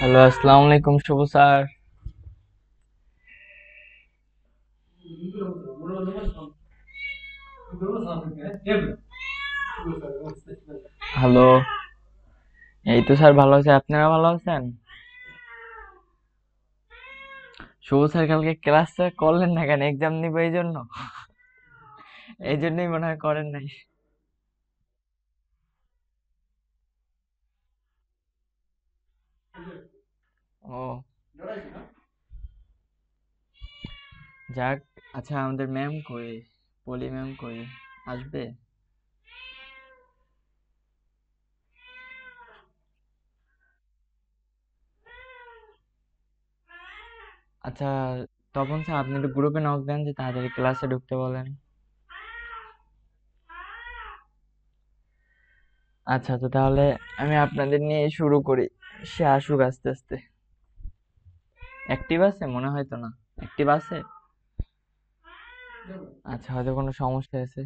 Hello, আসসালামু আলাইকুম শুভ sir. Hello. এই তো স্যার, ভালো আছে। আপনারা ভালো আছেন? শুভ স্যার, কালকে ক্লাসটা করলেন না কেন? এক্সাম নিব এই জন্য? এই জন্যই মনে হয় করেন নাই। ও, যাক। আচ্ছা, আমাদের ম্যাম কই? পলি ম্যাম কই? আসবে? আচ্ছা, তপন স্যার, আপনি একটু গ্রুপে নক দেন যে তাড়াতাড়ি ক্লাসে ঢুকতে বলেন। আচ্ছা আচ্ছা, তাহলে আমি আপনাদের নিয়ে শুরু করি। সে আসুক আস্তে আস্তে। অ্যাক্টিভ আছে মনে হয় তো না? অ্যাক্টিভ আছে? আচ্ছা, হয়তো কোনো সমস্যা আছে।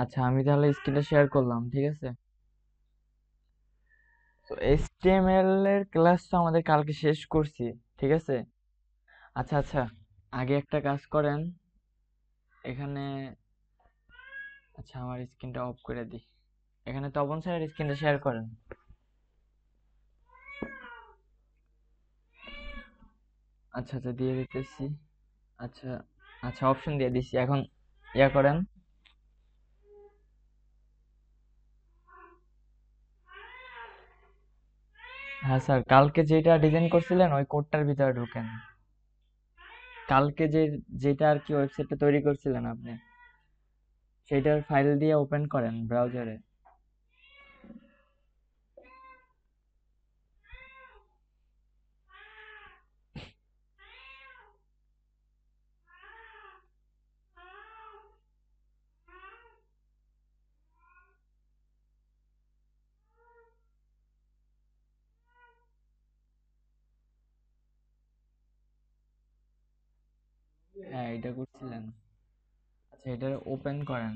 আচ্ছা, আমি তাহলে স্ক্রিনটা শেয়ার করলাম, ঠিক আছে? তো এইচটিএমএল এর ক্লাস তো আমাদের কালকে শেষ করছি, ঠিক আছে? আচ্ছা আচ্ছা, আগে একটা কাজ করেন। এখানে, আচ্ছা, আমার স্ক্রিনটা অফ করে দিই। এখানে তপন স্যারের স্ক্রিনটা শেয়ার করেন। আচ্ছা আচ্ছা, দিয়ে দিতেছি। আচ্ছা আচ্ছা, অপশন দিয়ে দিচ্ছি এখন। ইয়া করেন। হ্যাঁ স্যার, কালকে যেটা ডিজাইন করছিলেন ওই কোডটার ভিতরে ঢোকেন। কালকে যেটা আর কি ওয়েবসাইটটা তৈরি করছিলেন আপনি, সেটার ফাইল দিয়ে ওপেন করেন ব্রাউজারে। হ্যাঁ, এটা করছিলেন। আচ্ছা, এটা ওপেন করেন।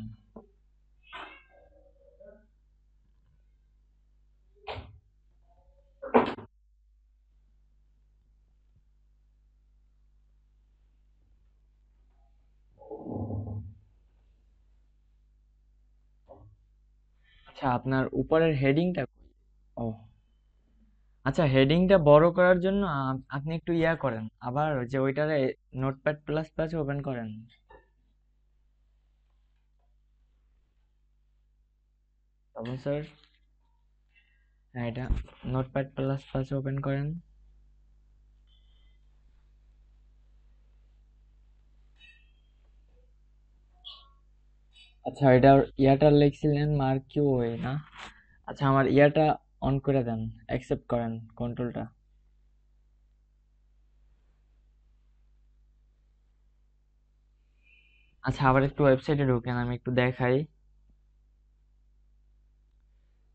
আচ্ছা, আপনার উপরের হেডিংটা? ও, আচ্ছা, হেডিংটা বড় করার জন্য আপনি একটু ইয়া করেন, আবার যে ওইটারে নোটপ্যাড প্লাস প্লাস ওপেন করেন। তখন স্যার, হ্যাঁ, এটা নোটপ্যাড প্লাস প্লাস ওপেন করেন। আচ্ছা, এটা ইয়াটা লিখছিলেন মার্কিউ ওয়ে না? আচ্ছা, আমার ইয়াটা অন করে দেন, অ্যাকসেপ্ট করেন কন্ট্রোলটা। আচ্ছা, আবার একটু ওয়েবসাইটে ঢোকেন, আমি একটু দেখাই।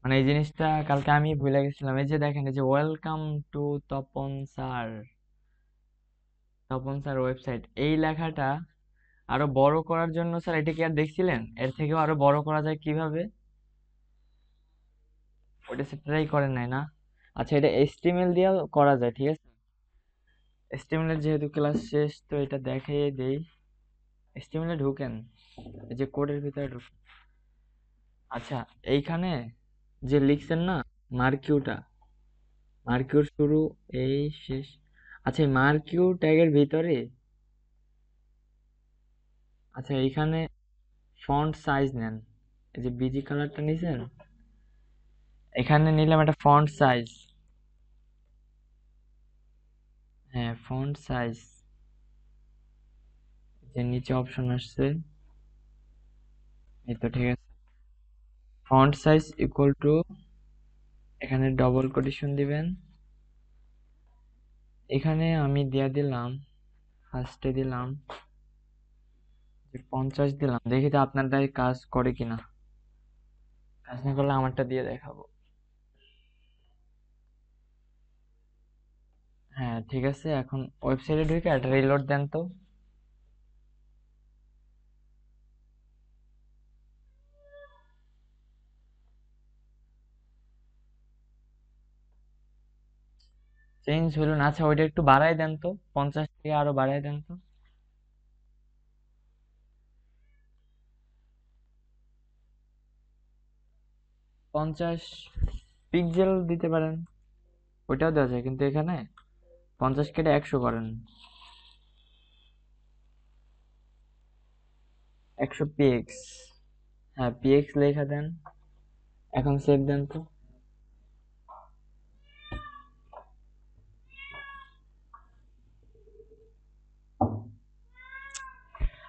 মানে এই জিনিসটা কালকে আমি ভুলে গেছিলাম। এই যে দেখেন, এই যে welcome to Tapan sir, Tapan sir website, এই লেখাটা আরো বড় করার জন্য স্যার, এটা কি আর দেখছিলেন এর থেকেও আরো বড় করা যায় কিভাবে? ওটা সে ট্রাই করেন নাই না? আচ্ছা, এটা এইচটিএমএল দিয়েও করা যায়, ঠিক আছে? এইচটিএমএল এর যেহেতু ক্লাস শেষ, তো এটা দেখিয়ে দেই। এইচটিএমএল এ ঢুকেন, এই যে কোডের ভিতরে ঢুকেন। আচ্ছা, এইখানে যে লিখছেন না, মার্কিউটা, মার্কিউর শুরু, এই শেষ। আচ্ছা, এই মার্কিউ ট্যাগের ভিতরে, আচ্ছা, এইখানে ফন্ট সাইজ নেন। এই যে বিজি কালারটা নিছেন, এখানে নিলাম একটা ফন্ট সাইজ। হ্যাঁ, ফন্ট সাইজ, যে নিচে অপশন আসছে, এই তো, ঠিক আছে। ফন্ট সাইজ ইকুয়াল টু, এখানে ডবল কোটেশন দিবেন। এখানে আমি দিয়ে দিলাম, ফার্স্টে দিলাম যে 50 দিলাম। দেখি তো আপনারটাই কাজ করে কিনা। কাজ না করলে আমারটা দিয়ে দেখাবো। হ্যাঁ, ঠিক আছে। এখন ওয়েবসাইটে ঢুকে একটা রিলোড দেন তো। চেঞ্জ হলো না। আচ্ছা ওইটা একটু বাড়াই দেন তো, 50 থেকে আরো বাড়াই দেন তো। 50 পিক্সেল দিতে পারেন, ওইটাও দেওয়া যায়, কিন্তু এখানে 50 কেটে 100 করেন। 100 পিএক্স। হ্যাঁ পিএক্স লেখা দেন, এখন সেভ দেন তো।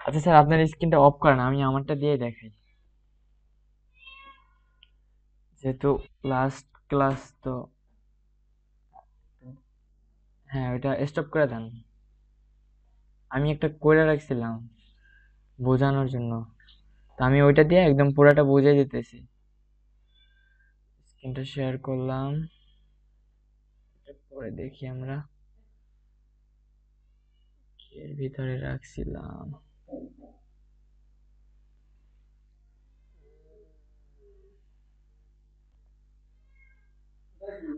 আচ্ছা স্যার আপনার স্ক্রিনটা অফ করেন, আমি আমারটা দিয়ে দেখাই, যেহেতু লাস্ট ক্লাস তো। হ্যাঁ ওইটা স্টপ করে দেন, আমি একটা করে রাখছিলাম বোঝানোর জন্য, তো আমি ওইটা দিয়ে একদম পুরাটা বুঝিয়ে দিতেছি। স্ক্রিনটা শেয়ার করলাম, পরে দেখি আমরা এর ভিতরে রাখছিলাম।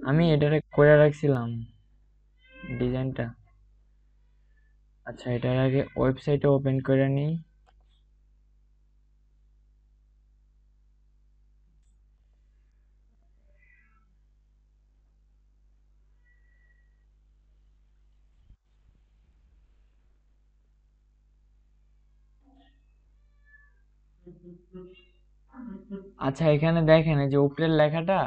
আমি এটারে করে রাখছিলাম ডিজাইনটা। আচ্ছা এটার আগে ওয়েবসাইটে ওপেন করে নিই। আচ্ছা এখানে দেখেন এই যে উপরের লেখাটা,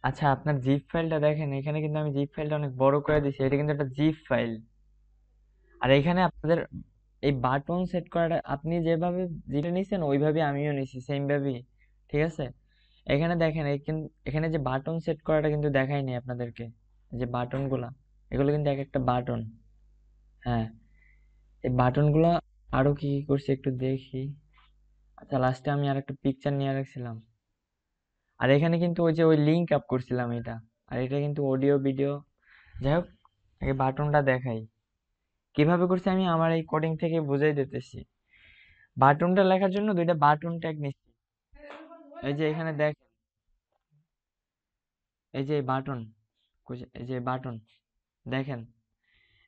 আচ্ছা আপনার জিপ ফাইলটা দেখেন, এখানে কিন্তু আমি জিপ ফাইলটা অনেক বড় করে দিছি, এটা কিন্তু একটা জিপ ফাইল। আর এখানে আপনাদের এই বাটন সেট করাটা আপনি যেভাবে যেটা নিছেন ওইভাবে আমিও নিছি, সেম ভাবেই, ঠিক আছে। এখানে দেখেন এখানে যে বাটন সেট করাটা কিন্তু দেখাইনি আপনাদেরকে, যে বাটন গুলা, এগুলো কিন্তু এক একটা বাটন। হ্যাঁ এই বাটন গুলা আরো কি কি করছি একটু দেখি। আচ্ছা লাস্টে আমি আর একটা পিকচার নিয়ে রাখছিলাম। আর এখানে কিন্তু ওই যে ওই লিঙ্ক আপ করছিলাম এটা, আর এটা কিন্তু অডিও ভিডিও। যাই হোক, আগে বাটনটা দেখাই কিভাবে করছি, আমি আমার এই কোডিং থেকে বুঝাই দিতেছি। বাটনটা লেখার জন্য দুইটা বাটন ট্যাগ নিচ্ছি। এই যে এখানে দেখ, এই যে বাটন, এই যে বাটন দেখেন,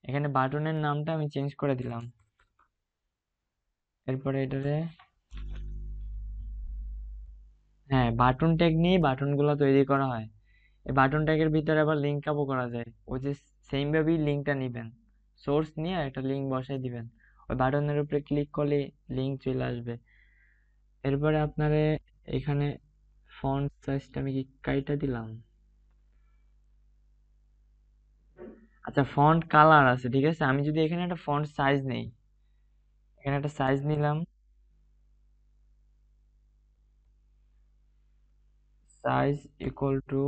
এখানে বাটনের নামটা আমি চেঞ্জ করে দিলাম। এরপরে এটারে, হ্যাঁ বাটন ট্যাগ নিয়ে বাটন গুলা তৈরি করা হয়। এই বাটন ট্যাগের ভিতরে আবার লিঙ্ক আপও করা যায়, ওই যে সেম ভাবেই লিঙ্কটা নিবেন, সোর্স নিয়ে একটা লিঙ্ক বসাই দিবেন, ওই বাটনের উপরে ক্লিক করলে লিঙ্ক চলে আসবে। এরপরে আপনারে এখানে ফন্ট সাইজটা আমি কি কাইটা দিলাম। আচ্ছা ফন্ট কালার আছে, ঠিক আছে, আমি যদি এখানে একটা ফন্ট সাইজ নেই, এখানে একটা সাইজ নিলাম, সাইজ ইকুয়াল টু,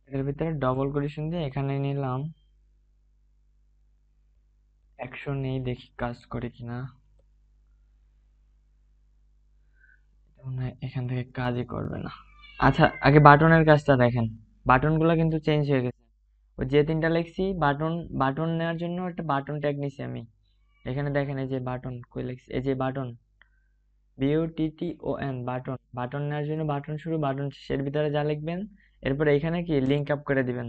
এর ভিতরে ডবল কোটেশন দিয়ে এখানে নিলাম 100, নেই দেখি কাজ করে কিনা। মনে হয় এখান থেকে কাজই করবে না। আচ্ছা আগে বাটনের কাজটা দেখেন, বাটন গুলা কিন্তু চেঞ্জ হয়ে গেছে। ওই যে তিনটা লিখছি বাটন, বাটন নেওয়ার জন্য একটা বাটন ট্যাগ নিছি আমি। এখানে দেখেন এই যে বাটন কই লিখছি, এই যে বাটন, BUTTON বাটন, বাটন নেওয়ার জন্য বাটন শুরু বাটন শেষের ভিতরে যা লিখবেন, এরপর এখানে কি লিঙ্ক আপ করে দিবেন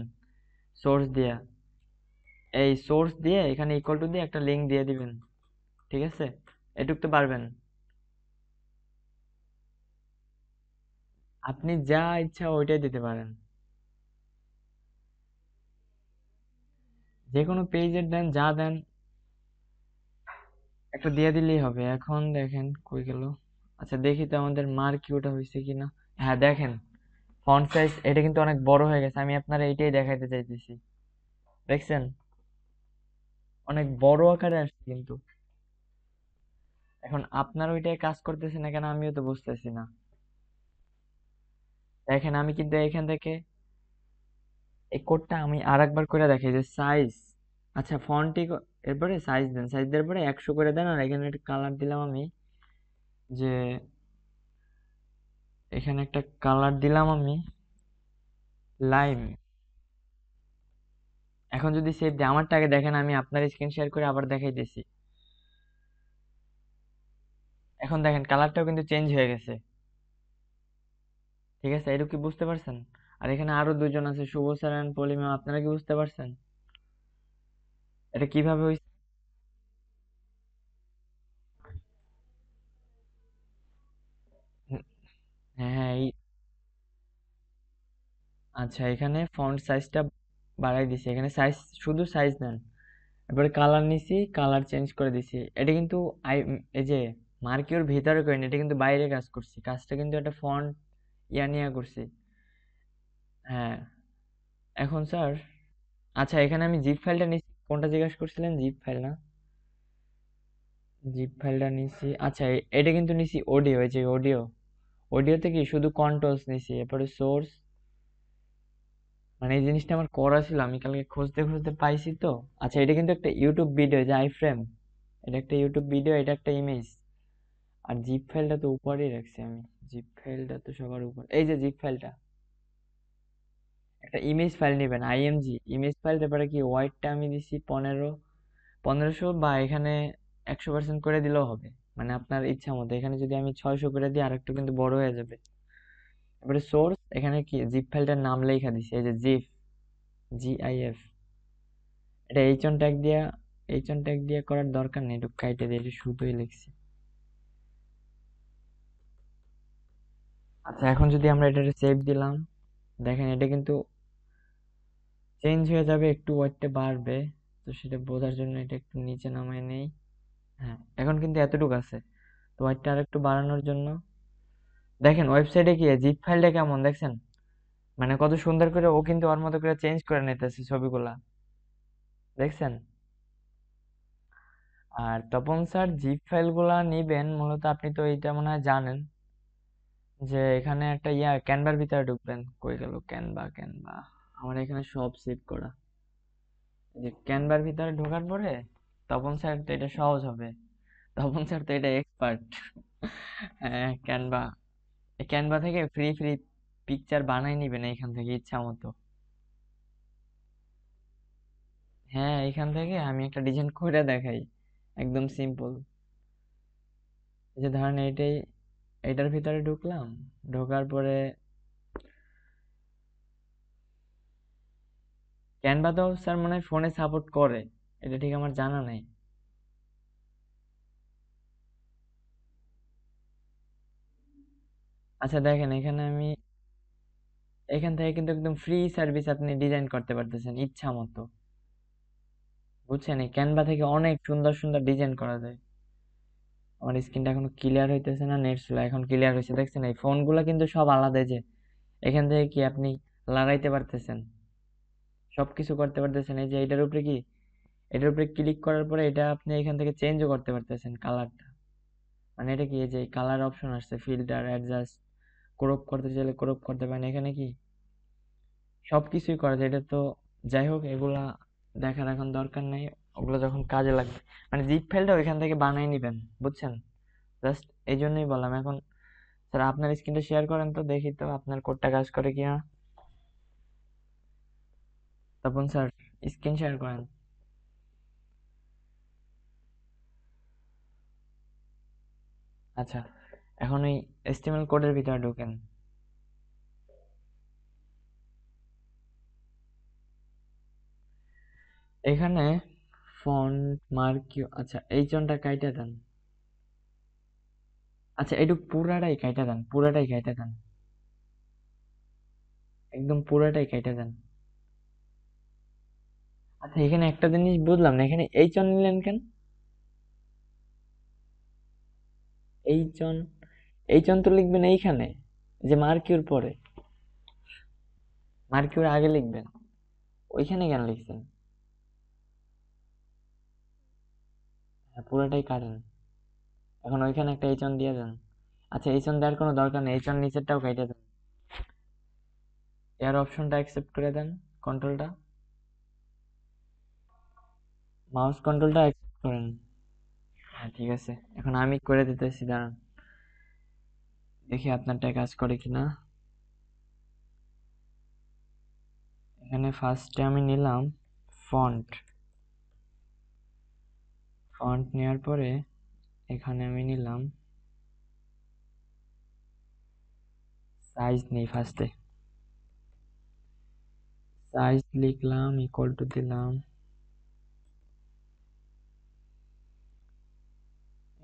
সোর্স দিয়ে, এই সোর্স দিয়ে এখানে ইকুয়াল টু দিয়ে একটা লিঙ্ক দিয়ে দিবেন, ঠিক আছে। এটুক তো পারবেন, আপনি যা ইচ্ছা ওইটাই দিতে পারেন, যে কোনো পেজের দেন যা দেন একটা দিয়ে দিলেই হবে। এখন দেখেন কই গেল। আচ্ছা দেখি তো আমাদের মার্ক কি ওটা হয়েছে কিনা। হ্যাঁ দেখেন ফন্ট সাইজ এটা কিন্তু অনেক বড় হয়ে গেছে, আমি আপনারা এইটাই দেখাইতে চাইতেছি, দেখছেন অনেক বড় আকারে আসছে কিন্তু। এখন আপনার ওইটাই কাজ করতেছে না কেন আমিও তো বুঝতেছি না। দেখেন আমি কিন্তু এখান থেকে এই কোডটা আমি আর একবার করে দেখাই যে সাইজ, আচ্ছা ফন্টটি, এরপরে সাইজ দেন, সাইজ দেওয়ার পরে 100 করে দেন, আর এখানে একটা কালার দিলাম আমি, যে এখানে একটা কালার দিলাম আমি লাইম। এখন যদি সেভ দিই, আমারটা আগে দেখেন, আমি আপনার স্ক্রিন শেয়ার করে আবার দেখাইতেছি। এখন দেখেন কালারটাও কিন্তু চেঞ্জ হয়ে গেছে, ঠিক আছে, এটুকু কি বুঝতে পারছেন? আর এখানে আরো দুজন আছে, শুভ স্যার এন্ড পলি ম্যাম, আপনারা কি বুঝতে পারছেন এটা কিভাবে হয়েছে? হ্যাঁ হ্যাঁ আচ্ছা, এখানে ফন্ট সাইজটা বাড়াই দিছি, এখানে সাইজ, শুধু সাইজ নেন, এবারে কালার নিছি, কালার চেঞ্জ করে দিছি। এটা কিন্তু আই এই যে মার্কিওর ভিতরে করিনি, এটা কিন্তু বাইরে কাজ করছি, কাজটা কিন্তু একটা ফন্ট নিয়ে করছি। হ্যাঁ, এখন স্যার, আচ্ছা এখানে আমি জিপ ফাইলটা নিছি, কোনটা জিজ্ঞাসা করছিলেন? জিপ ফাইল না? জিপ ফাইলটা নিছি, আচ্ছা এটা কিন্তু নিছি অডিও, এই যে অডিও, অডিওতে কি শুধু কন্ট্রোলস নিছি, এরপরে সোর্স, মানে এই জিনিসটা আমার করা ছিল, আমি কালকে খুঁজতে খুঁজতে পাইছি তো। আচ্ছা এটা কিন্তু একটা ইউটিউব ভিডিও, যে আই ফ্রেম, এটা একটা ইউটিউব ভিডিও, এটা একটা ইমেজ। আর জিপ ফাইলটা তো উপরেই রাখছি আমি, জিপ ফাইলটা তো সবার উপর, এই যে জিপ ফাইলটা, একটা ইমেজ ফাইল নেবেন, আইএমজি ইমেজ ফাইল। তারপরে কি ওয়াইডটা আমি দিছি 1500, বা এখানে 100% করে দিলেও হবে, মানে আপনার ইচ্ছা মতো। এখানে যদি আমি 600 করে দিই, আর একটু কিন্তু বড় হয়ে যাবে। তারপরে সোর্স, এখানে কি জিপ ফাইলটার নাম লেখা দিছি, এই যে জিপ, GIF। এটা এইচ অন ট্যাগ দিয়া করার দরকার নেই, একটু কাইটে দিয়ে, এটা শুধুই লিখছি। আচ্ছা এখন যদি আমরা এটা সেভ দিলাম, দেখেন এটা কিন্তু চেঞ্জ হয়ে যাবে, একটু ওয়েটটা বাড়বে। তো সেটা বোঝার জন্য এটা একটু নিচে নামাই নেই। হ্যাঁ, এখন কিন্তু এতটুকু আছে। তো ওয়েটটা আর একটু বাড়ানোর জন্য দেখেন ওয়েবসাইটে গিয়ে জিপ ফাইলটা কেমন দেখছেন, মানে কত সুন্দর করে ও কিন্তু ওর মতো করে চেঞ্জ করে নিতেছে ছবিগুলা, দেখছেন? আর তপন স্যার, জিপ ফাইলগুলা নিবেন মূলত, আপনি তো এইটা মনে হয় জানেন, যে এখানে একটা ক্যানভার ভিতরে ঢুকবেন। কই গেল ক্যানভা? ক্যানভা আমার এখানে সব সেভ করা। এই যে ক্যানভার ভিতরে ঢোকার পরে, তপন স্যার তো এটা সহজ হবে, তপন স্যার তো এটা এক্সপার্ট। হ্যাঁ, ক্যানভা, এই ক্যানভা থেকে ফ্রি ফ্রি পিকচার বানাই নিবেন এখান থেকে ইচ্ছা মতো। হ্যাঁ, এখান থেকে আমি একটা ডিজাইন করে দেখাই, একদম সিম্পল। এই যে ধরেন এটার ভিতরে ঢুকলাম, ঢোকার পরে ক্যানভা তো স্যার মনে হয় ফোনে সাপোর্ট করে, এটা ঠিক আমার জানা নাই। আচ্ছা দেখেন, এখান থেকে কিন্তু একদম ফ্রি সার্ভিস, আপনি ডিজাইন করতে পারতেছেন ইচ্ছা মতো, বুঝছেন? এই ক্যানভা থেকে অনেক সুন্দর সুন্দর ডিজাইন করা যায়। আমার স্ক্রিনটা এখনো ক্লিয়ার হইতেছে না, নেট স্লো, এখন ক্লিয়ার হয়েছে, দেখছেন? এই ফোনগুলো কিন্তু সব আলাদা, এই যে এখান থেকে কি আপনি লাগাইতে পারতেছেন, সবকিছু করতে পারতেছেন। এই যে এটার উপরে ক্লিক করার পরে এটা আপনি এখান থেকে চেঞ্জও করতে পারতেছেন কালারটা, মানে এটা কি, এই যে কালার অপশন আসছে, ফিল্টার, অ্যাডজাস্ট, ক্রপ করতে চাইলে ক্রপ করতে পারেন, এখানে কি সবকিছুই করা যায়। এটা তো যাই হোক, এগুলা দেখার এখন দরকার নেই, ওগুলো যখন কাজে লাগবে, মানে জিপ ফাইলটা ওইখান থেকে বানাই নিবেন, বুঝছেন? জাস্ট এই জন্যই বললাম। এখন স্যার আপনার স্ক্রিনটা শেয়ার করেন তো, দেখি তো আপনার কোডটা কাজ করে কিনা। তপন স্যার, স্ক্রিন শেয়ার করেন। আচ্ছা, এখন এই HTML কোডের ভিতরে ঢোকেন। এখানে ফন্ট মার্কিও, আচ্ছা এই জনটা কাইটা দেন। আচ্ছা একটু পুরাটাই কাইটা দেন, পুরাটাই কাইটা দেন, একদম পুরাটাই কাইটা দেন। আচ্ছা এখানে একটা জিনিস বুঝলাম না, এখানে এইচ নিলেন কেন? এইচ অন, এইচ তো লিখবেন এইখানে, যে মার্কিউর পরে, মার্কিউর আগে লিখবেন, ওইখানে কেন লিখছেন? হ্যাঁ, পুরোটাই কাটেন, এখন ওইখানে একটা এইচ দিয়ে দেন। আচ্ছা এইচ দেওয়ার কোনো দরকার নেই, এইচ নিচেরটাও কেটে দেন, এয়ার অপশনটা অ্যাকসেপ্ট করে দেন, কন্ট্রোলটা, মাউস কন্ট্রোলটা অ্যাকসেপ্ট করেন। হ্যাঁ ঠিক আছে, এখন আমি করে দিতেছি, দাঁড়ান দেখি আপনারটা কাজ করে কিনা। এখানে ফার্স্টে আমি নিলাম ফন্ট, ফন্ট নেওয়ার পরে এখানে আমি নিলাম সাইজ নেই ফার্স্টে, সাইজ লিখলাম, ইকুয়াল টু দিলাম,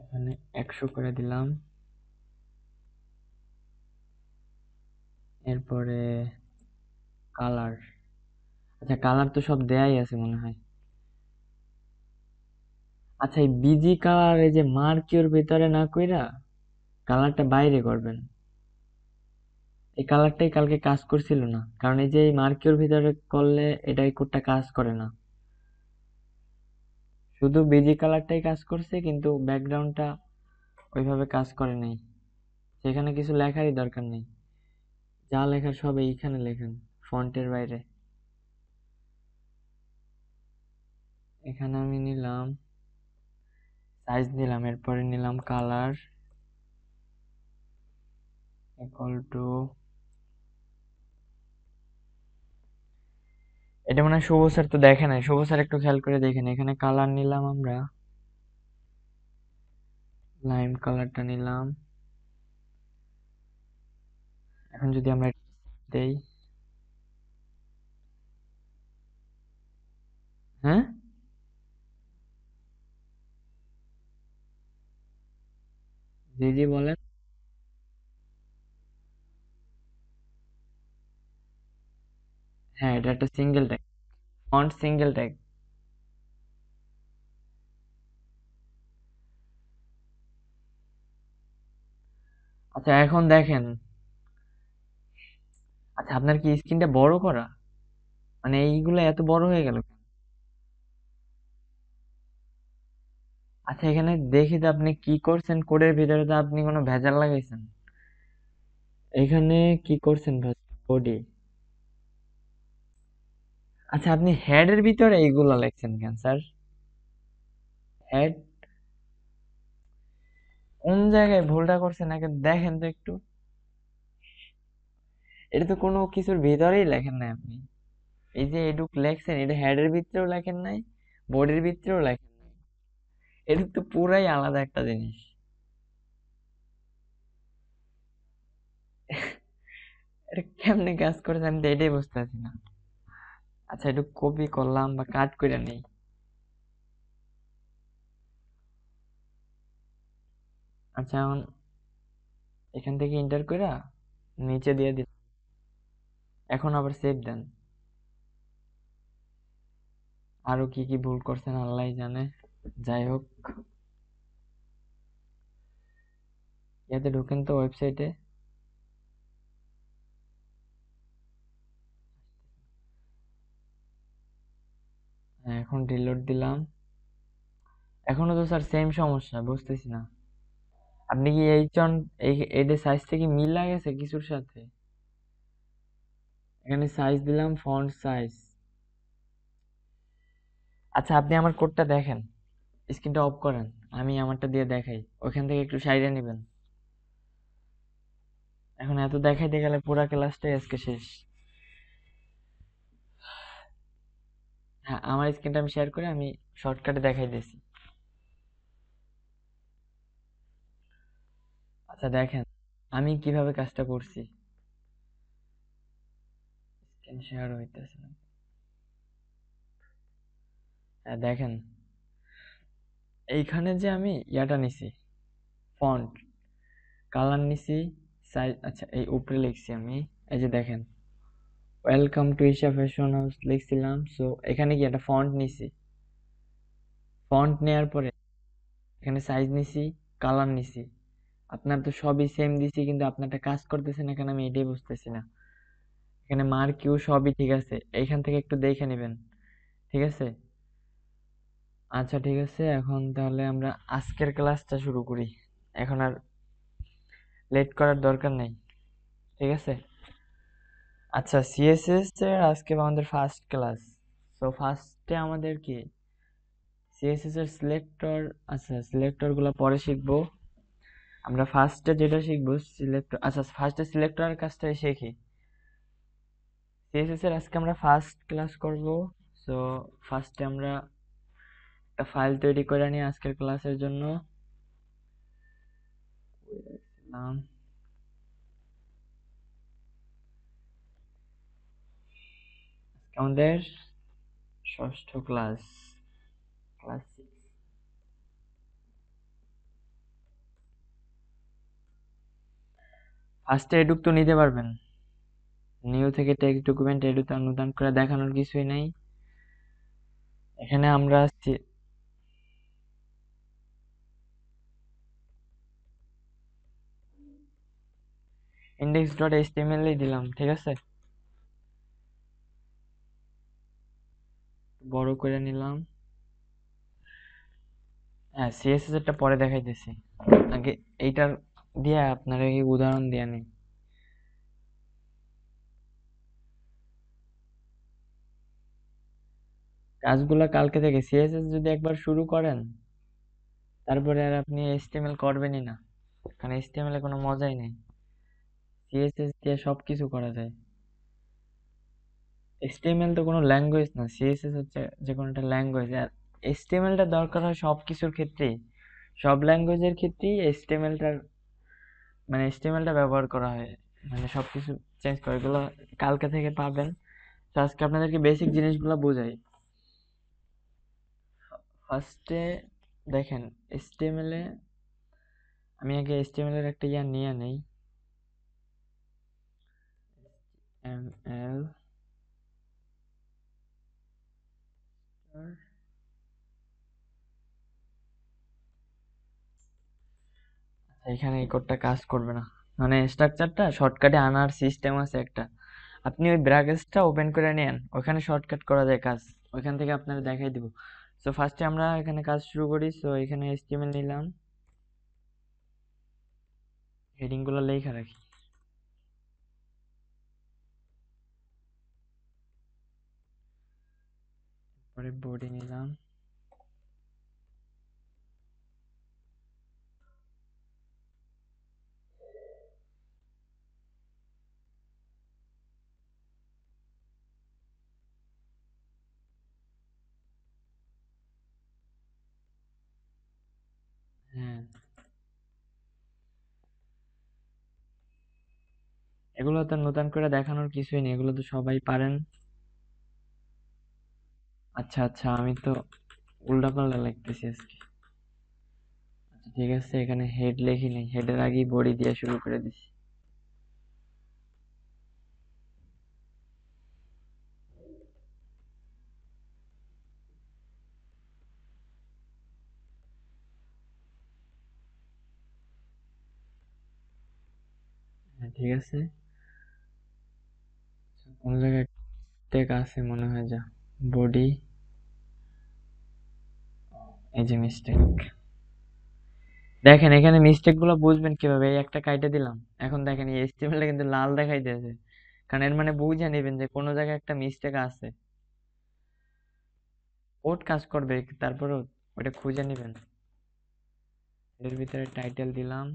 এখানে 100 করে দিলাম, এরপরে কালার, আচ্ছা কালার তো সব দেয়াই আছে মনে হয়। আচ্ছা এই বিজি কালার এই যে মার্কিওর ভিতরে না কইরা কালারটা বাইরে করবেন, এই কালারটাই কালকে কাজ করছিল না, কারণ এই যে এই মার্কিওর ভিতরে করলে এটা এই কোডটা কাজ করে না, শুধু বিজি কালারটাই কাজ করছে কিন্তু ব্যাকগ্রাউন্ডটা ওইভাবে কাজ করে নাই, সেখানে কিছু লেখারই দরকার নেই, যা লেখার সব এইখানে লেখেন ফন্টের বাইরে। এখানে আমি নিলাম সাইজ, নিলাম, এরপরে নিলাম কালার ইকুয়াল টু, এটা মনে হয় শুভ স্যার তো দেখে নাই, শুভ স্যার একটু খেয়াল করে দেখেন, এখানে কালার নিলাম আমরা, লাইম কালারটা নিলাম, এখন যদি আমরা দেই, হ্যাঁ জি জি বলেন, হ্যাঁ এটা একটা single tag, font single tag. আচ্ছা এখন দেখেন, আচ্ছা আপনার কি স্ক্রিনটা বড় করা, মানে এইগুলো এত বড় হয়ে গেল? আচ্ছা এখানে দেখি তো আপনি কি করছেন, কোডের ভিতরে তো আপনি কোনো ভেজাল লাগাইছেন, এখানে কি করছেন বডি, আচ্ছা আপনি হেডের ভিতরে এইগুলো লিখছেন কেন স্যার? হেড কোন জায়গায় ভুলটা করছেন আগে দেখেন তো একটু, এটা তো কোনো কিছুর ভিতরেই লেখেন নাই আপনি, এই যে এটুক লেখছেন এটা হেডের ভিতরেও লেখেন নাই, বডির ভিতরেও লেখেন নাই, এটা তো পুরাই আলাদা একটা জিনিস। এটা কেমনে কাজ করেছে আমি তো এটাই বুঝতে পারছি না। আচ্ছা একটু কপি করলাম বা কাট করে নেই, আচ্ছা এখন এখান থেকে ইন্টার করে নিচে দিয়ে দিন, এখন আবার সেভ দেন, আরো কি কি ভুল করছেন আল্লাহ জানে, যাই হোক ইয়াতে ঢুকেন তো ওয়েবসাইটে, এখন রিলোড দিলাম, এখনো তো স্যার সেম সমস্যা বুঝতেছি না, আপনি কি এই চন এই এদের সাইজ থেকে মিল লাগেছে কিছুর সাথে? এখানে সাইজ দিলাম, ফন্ট সাইজ, আচ্ছা আপনি আমার কোডটা দেখেন, স্ক্রিনটা অফ করেন, আমি আমারটা দিয়ে দেখাই, ওখান থেকে একটু সাইডে নেবেন, এখন এত দেখাইতে গেলে পুরা ক্লাসটাই আজকে শেষ। হ্যাঁ আমার স্ক্রিনটা আমি শেয়ার করে আমি শর্টকাটে দেখাই দিয়েছি, আচ্ছা দেখেন আমি কিভাবে কাজটা করছি, স্ক্রিন শেয়ার হইতেছে না, হ্যাঁ দেখেন এইখানে যে আমি ইয়াটা নিছি, ফন্ট কালার নিছি, সাইজ, আচ্ছা এই উপরে লিখছি আমি, এই যে দেখেন welcome to Isha fashion house লিখছিলাম, সো এখানে কি একটা ফন্ট নিছি, ফন্ট নেওয়ার পরে এখানে সাইজ নিছি, কালার নিছি, আপনার তো সবই সেম দিছি কিন্তু আপনারটা কাজ করতেছে না কেন আমি এটাই বুঝতেছি না, এখানে মার্ক ইউ সবই ঠিক আছে, এইখান থেকে একটু দেখে নেবেন, ঠিক আছে? আচ্ছা ঠিক আছে, এখন তাহলে আমরা আজকের ক্লাসটা শুরু করি, এখন আর লেট করার দরকার নেই, ঠিক আছে? আচ্ছা সিএসএস এর আজকে আমাদের ফার্স্ট ক্লাস, তো ফার্স্টে আমাদের কি সিএসএস এর সিলেক্টর, আচ্ছা সিলেক্টর গুলো পরে শিখবো, আমরা ফার্স্টে যেটা শিখবো সিলেক্টর, আচ্ছা ফার্স্টে সিলেক্টরের কাজটাই শিখি, সিএসএস এর আজকে আমরা ফার্স্ট ক্লাস করব, সো ফার্স্টে আমরা একটা ফাইল তৈরি করে নিই আজকের ক্লাসের জন্য, নাম আমাদের ষষ্ঠ ক্লাস, ক্লাস 6। ফার্স্টে এডুক তো নিতে পারবেন, নিউ থেকে টেক্সট ডকুমেন্ট এডুতে অনুদান করে দেখানোর কিছুই নাই। এখানে আমরা index.html দিলাম, ঠিক আছে, বড় করে নিলাম। হ্যাঁ, সিএসএস এরটা পরে দেখাইতেছি, আগে এইটার দিয়ে আপনার উদাহরণ দিয়ে নেই। কাজগুলা কালকে থেকে, সিএসএস যদি একবার শুরু করেন তারপরে আর আপনি এইচটিএমএল করবেনই না, কারণ এইচটিএমএল এ কোনো মজাই নেই। সিএসএস দিয়ে সবকিছু করা যায়। এইচটিএমএল তো কোনো ল্যাঙ্গুয়েজ না, সিএসএস হচ্ছে যে কোনো একটা ল্যাঙ্গুয়েজ। আর এইচটিএমএলটা দরকার হয় সব কিছুর ক্ষেত্রেই, সব ল্যাঙ্গুয়েজের ক্ষেত্রেই এইচটিএমএলটার মানে এইচটিএমএলটা ব্যবহার করা হয়, মানে সবকিছু চেঞ্জ করে। এগুলো কালকে থেকে পাবেন। তো আজকে আপনাদেরকে বেসিক জিনিসগুলো বোঝাই। ফার্স্টে দেখেন, এইচটিএমএল এ আমি আগে এইচটিএমএল এর একটা নিয়ে নেই, এমএল। এখানে এই কোডটা কাজ করবে না, মানে স্ট্রাকচারটা শর্টকাটে আনার সিস্টেম আছে একটা। আপনি ওই ব্রাকেটসটা ওপেন করে নেন, ওখানে শর্টকাট করা যায় কাজ, ওইখান থেকে আপনারা দেখাই দিব। সো ফার্স্টে আমরা এখানে কাজ শুরু করি। সো এখানে এইচটিএমএল নিলাম, হেডিং গুলো লেখা রাখি, পরে বডি নিলাম। হ্যাঁ, এগুলো তো নতুন করে দেখানোর কিছুই নেই, এগুলো তো সবাই পারেন। আচ্ছা আচ্ছা, আমি তো উল্টাপাল্টা লিখতেছি আজকে। আচ্ছা ঠিক আছে, এখানে হেড লিখি নাই, হেডের আগেই বডি দিয়ে শুরু করে দিছি। হ্যাঁ ঠিক আছে, কোন জায়গায় টেক আছে মনে হয়, যা বডি, এই যে মিস্টেক। দেখেন এখানে মিস্টেক গুলো বুঝবেন কিভাবে, এই একটা কাইটে দিলাম। এখন দেখেন এই এইচটিএমএল কিন্তু লাল দেখাইতেছে, কারণ এর মানে বুঝে নেবেন যে কোনো জায়গায় একটা মিস্টেক আছে। কোড কাজ করবে, তারপরেও ওটা খুঁজে নেবেন। এর ভিতরে টাইটেল দিলাম।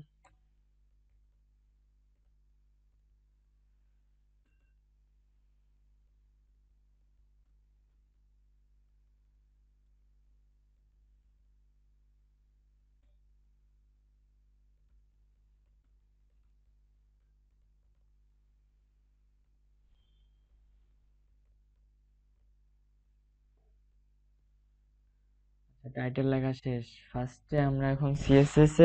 টাইটেল লেখা শেষ। ফার্স্টে আমরা এখন সিএসএস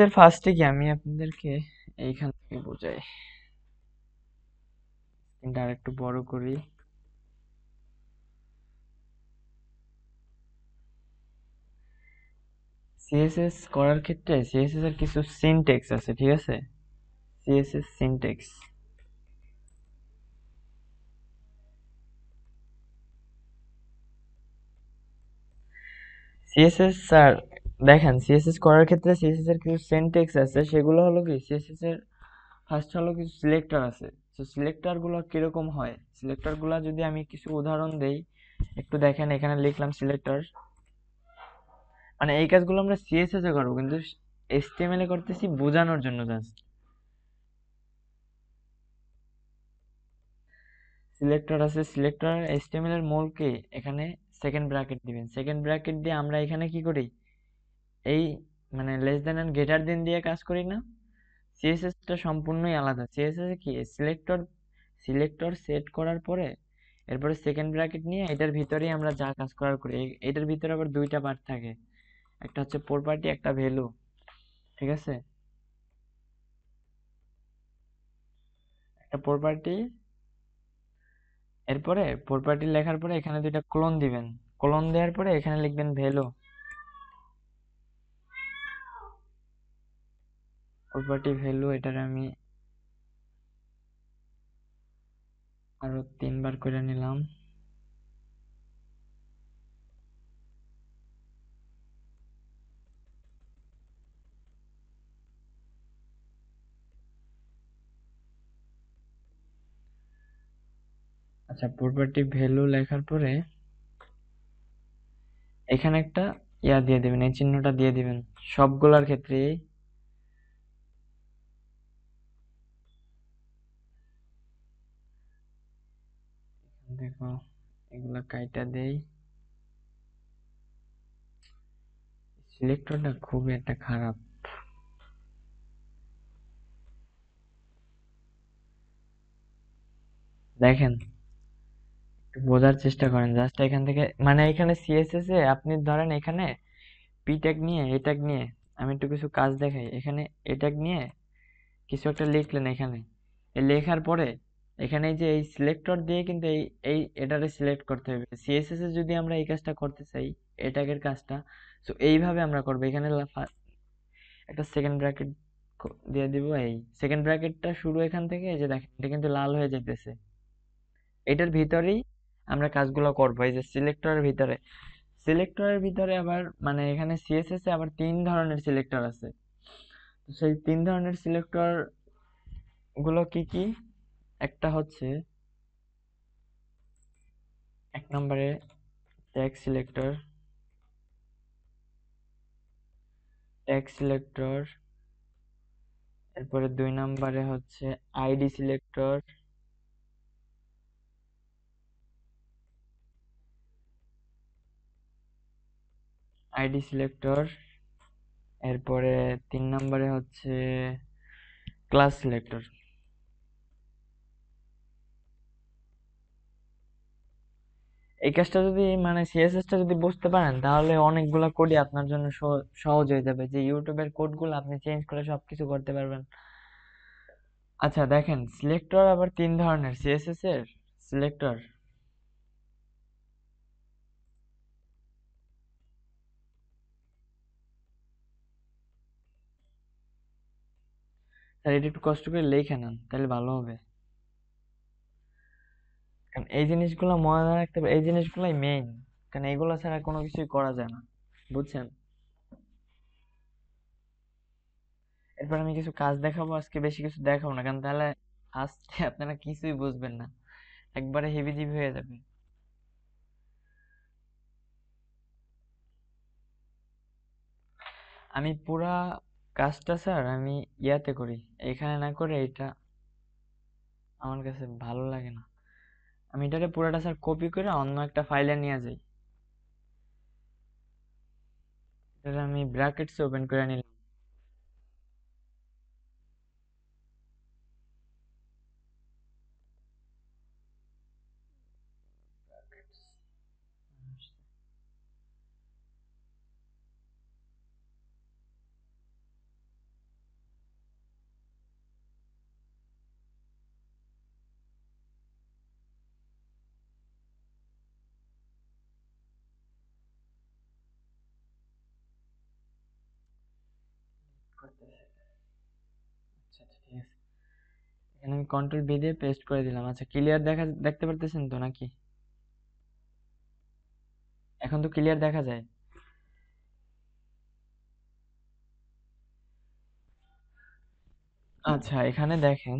এর ফার্স্টে কি আমি আপনাদেরকে এইখান থেকে বোঝাই, স্ক্রিনটা আর একটু বড় করি। সিএসএস করার ক্ষেত্রে সিএসএস এর কিছু সিনট্যাক্স আছে, ঠিক আছে, সিএসএস সিনট্যাক্স। সিএসএস স্যার, দেখেন সিএসএস করার ক্ষেত্রে সিএসএস এর কিছু সিনট্যাক্স আছে, সেগুলো হলো কি, সিএসএস এর ফার্স্ট হলো কিছু সিলেক্টর আছে। তো সিলেক্টর গুলো কিরকম হয়, সিলেক্টর গুলা যদি আমি কিছু উদাহরণ দেই, একটু দেখেন। এখানে লিখলাম সিলেক্টর, মানে এই কাজগুলো আমরা সিএসএস এ করবো, কিন্তু এইচটিএমএল এ করতেছি বোঝানোর জন্য জাস্ট। সিলেক্টর আছে, সিলেক্টর এইচটিএমএল এর মূলকে এখানে সেকেন্ড ব্র্যাকেট দিবেন। সেকেন্ড ব্র্যাকেট দিয়ে আমরা এখানে কি করি, এই মানে less than and greater than দিয়ে কাজ করি না। সিএসএস টা সম্পূর্ণই আলাদা। সিএসএস এ কি সিলেক্টর, সিলেক্টর সেট করার পরে এরপরে সেকেন্ড ব্র্যাকেট নিয়ে এটার ভিতরেই আমরা যা কাজ করার করি। এটার ভিতরে আবার দুইটা পার্ট থাকে, একটা হচ্ছে প্রপার্টি, একটা ভ্যালু। ঠিক আছে, একটা প্রপার্টি, এরপরে প্রপার্টি লেখার পরে এখানে দুইটা ক্লোন দিবেন। ক্লোন দেওয়ার পরে এখানে লিখবেন ভ্যালু। প্রপার্টি ভ্যালু, এটার আমি আরো 3 বার করে নিলাম। আচ্ছা, প্রপার্টি ভ্যালু লেখার পরে এখানে একটা ইয়া দিয়ে দিবেন, এই চিহ্নটা দিয়ে দিবেন সবগুলোর ক্ষেত্রে। দেখো, এগুলা কাইটা দেই। সিলেক্টরটা খুবই একটা খারাপ। দেখেন, একটু বোঝার চেষ্টা করেন জাস্ট। এখান থেকে মানে এখানে সিএসএস এ আপনি ধরেন এখানে পি ট্যাগ নিয়ে এ ট্যাগ নিয়ে আমি একটু কিছু কাজ দেখাই। এখানে এ ট্যাগ নিয়ে কিছু একটা লিখলেন এখানে, এই লেখার পরে এখানে এই যে এই সিলেক্টর দিয়ে কিন্তু এই এটারে সিলেক্ট করতে হবে। সিএসএস এ যদি আমরা এই কাজটা করতে চাই, এ ট্যাগের কাজটা, তো এইভাবে আমরা করবো। এখানে একটা সেকেন্ড ব্র্যাকেট দিয়ে দিব। এই সেকেন্ড ব্র্যাকেটটা শুরু এখান থেকে, এই যে দেখেন এটা কিন্তু লাল হয়ে যাইতেছে। এটার ভিতরেই আমরা কাজগুলো করবো। এই যে সিলেক্টরের ভিতরে, সিলেক্টরের ভিতরে আবার মানে এখানে সিএসএস এ আবার 3 ধরনের সিলেক্টর আছে। তো সেই 3 ধরনের সিলেক্টর গুলো কি কি? একটা হচ্ছে 1 নম্বরে ট্যাগ সিলেক্টর, ট্যাগ সিলেক্টর। এরপরে 2 নম্বরে হচ্ছে আইডি সিলেক্টর, আইডি সিলেক্টর। এরপরে 3 নম্বরে হচ্ছে ক্লাস সিলেক্টর। এই কাজটা যদি মানে সিএসএস টা যদি বুঝতে পারেন তাহলে অনেকগুলা কোডই আপনার জন্য সহজ হয়ে যাবে, যে ইউটিউবের কোডগুলো আপনি চেঞ্জ করে সবকিছু করতে পারবেন। আচ্ছা দেখেন, সিলেক্টর আবার 3 ধরনের সিএসএস এর সিলেক্টর। স্যার এটা একটু কষ্ট করে লিখে নেন তাহলে ভালো হবে, কারণ এই জিনিসগুলো মনে রাখতে হবে, এই জিনিসগুলাই মেইন। কারণ এগুলো ছাড়া কোনো কিছুই করা যায় না, বুঝছেন? এরপর আমি কিছু কাজ দেখাবো আজকে, বেশি কিছু দেখাবো না, কারণ তাহলে আজকে আপনারা কিছুই বুঝবেন না, একবারে হেভিজিবি হয়ে যাবে। আমি পুরা কাজটা স্যার আমি ইয়াতে করি, এখানে না করে এটা আমার কাছে ভালো লাগে না। আমি এটাকে পুরাটা স্যার কপি করে অন্য একটা ফাইলে নিয়ে যাই। এটা আমি ব্র্যাকেটস ওপেন করে নিলাম। করতেছি। আচ্ছা আচ্ছা, ঠিক আছে। এখানে আমি কন্ট্রোল ভি দিয়ে পেস্ট করে দিলাম। আচ্ছা, ক্লিয়ার দেখতে পারতেছেন তো নাকি? এখন তো ক্লিয়ার দেখা যায়। আচ্ছা, এখানে দেখেন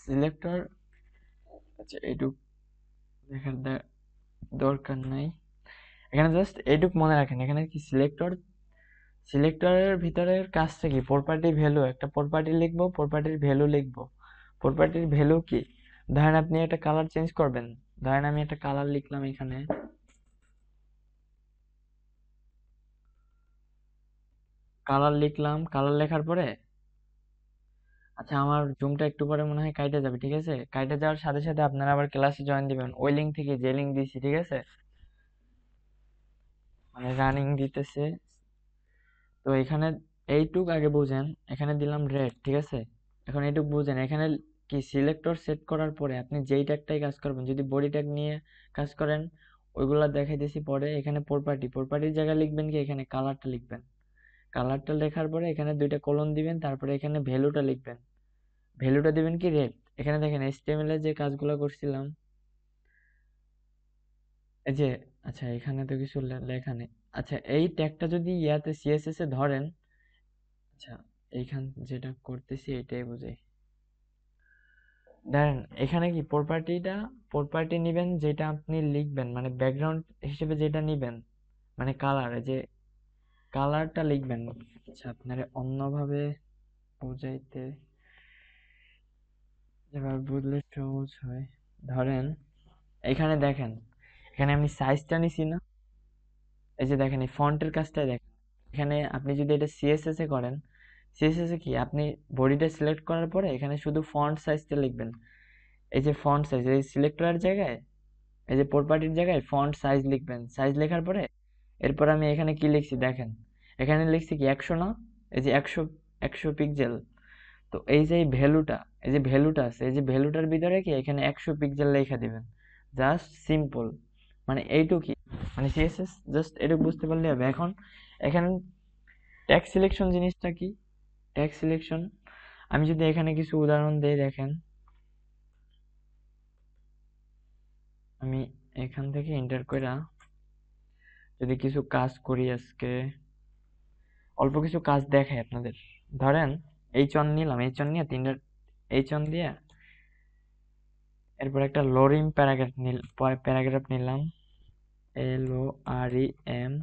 সিলেক্টর, আচ্ছা এইটুক দেখার দরকার নাই। এখানে জাস্ট এইটুক মনে রাখেন, এখানে কি সিলেক্টর, সিলেক্টরের ভিতরের কাজটা কি? প্রপার্টি ভ্যালু, একটা প্রপার্টি লিখবো, প্রপার্টির ভ্যালু লিখবো। প্রপার্টির ভ্যালু কি? ধরেন আপনি একটা কালার চেঞ্জ করবেন, ধরেন আমি একটা কালার লিখলাম এখানে, কালার লিখলাম। কালার লেখার পরে আচ্ছা, আমার জুমটা একটু পরে মনে হয় কাইটে যাবে, ঠিক আছে? কাইটে যাওয়ার সাথে সাথে আপনারা আবার ক্লাসে জয়েন দিবেন ওই লিঙ্ক থেকে, যে লিঙ্ক দিয়েছি, ঠিক আছে? মানে রানিং দিতেছে। তো এখানে এইটুক আগে বুঝেন, এখানে দিলাম রেড, ঠিক আছে? এখন এইটুক বুঝেন, এখানে কি সিলেক্টর সেট করার পরে আপনি যেই ট্যাগটাই কাজ করবেন, যদি বডি ট্যাগ নিয়ে কাজ করেন ওইগুলা দেখাইতেছি পরে। এখানে প্রপার্টির জায়গায় লিখবেন কি, এখানে কালারটা লিখবেন। কালারটা লেখার পরে এখানে দুইটা কলন দিবেন, তারপরে এখানে ভ্যালুটা লিখবেন। ভ্যালুটা দিবেন কি, রেড। এখানে দেখেন HTML এর যে কাজগুলো করছিলাম, এই যে, আচ্ছা এখানে তো কিছু লেখা নেই। আচ্ছা, এই ট্যাগটা যদি ইয়াতে CSS এ ধরেন, আচ্ছা এইখান যেটা করতেছি এটাই বুঝাই। দেখেন এখানে কি প্রপার্টি নিবেন, যেটা আপনি লিখবেন মানে ব্যাকগ্রাউন্ড হিসেবে যেটা নিবেন, মানে কালার, এই যে কালারটা লিখবেন। আচ্ছা, আপনারা অন্যভাবে বুঝাইতে, যেভাবে বুঝলে সহজ হয়। ধরেন এখানে দেখেন, এখানে আমি সাইজটা নিছি না, এই যে দেখেন এই ফন্টের কাজটাই দেখেন। এখানে আপনি যদি এটা CSS এ করেন, CSS এ কি আপনি বডিটা সিলেক্ট করার পরে এখানে শুধু ফন্ট সাইজটা লিখবেন। এই যে ফন্ট সাইজ, এই সিলেক্ট করার জায়গায়, এই যে প্রপার্টির জায়গায় ফন্ট সাইজ লিখবেন। সাইজ লেখার পরে এরপর আমি এখানে কি লিখছি দেখেন, এখানে লিখছি কি 100 না, এই যে 100 পিক্সেল। তো এই যে ভ্যালুটা আছে, এই যে ভ্যালুটার ভিতরে কি এখানে 100 পিক্সেল লেখা দিবেন। জাস্ট সিম্পল, মানে এইটুকুই। মানে সিএসএস জাস্ট এটুকু বুঝতে পারলে হবে। এখন এখানে ট্যাগ সিলেকশন জিনিসটা কি, ট্যাগ সিলেকশন আমি যদি এখানে কিছু উদাহরণ দেই, দেখেন আমি এখান থেকে এন্টার কইরা যদি কিছু কাজ করি, আজকে অল্প কিছু কাজ দেখাই আপনাদের। ধরেন H1 নিলাম, H1 নিয়ে তিনটা H1 দিয়ে এরপর একটা লোরিম প্যারাগ্রাফ নিলাম, LOREM।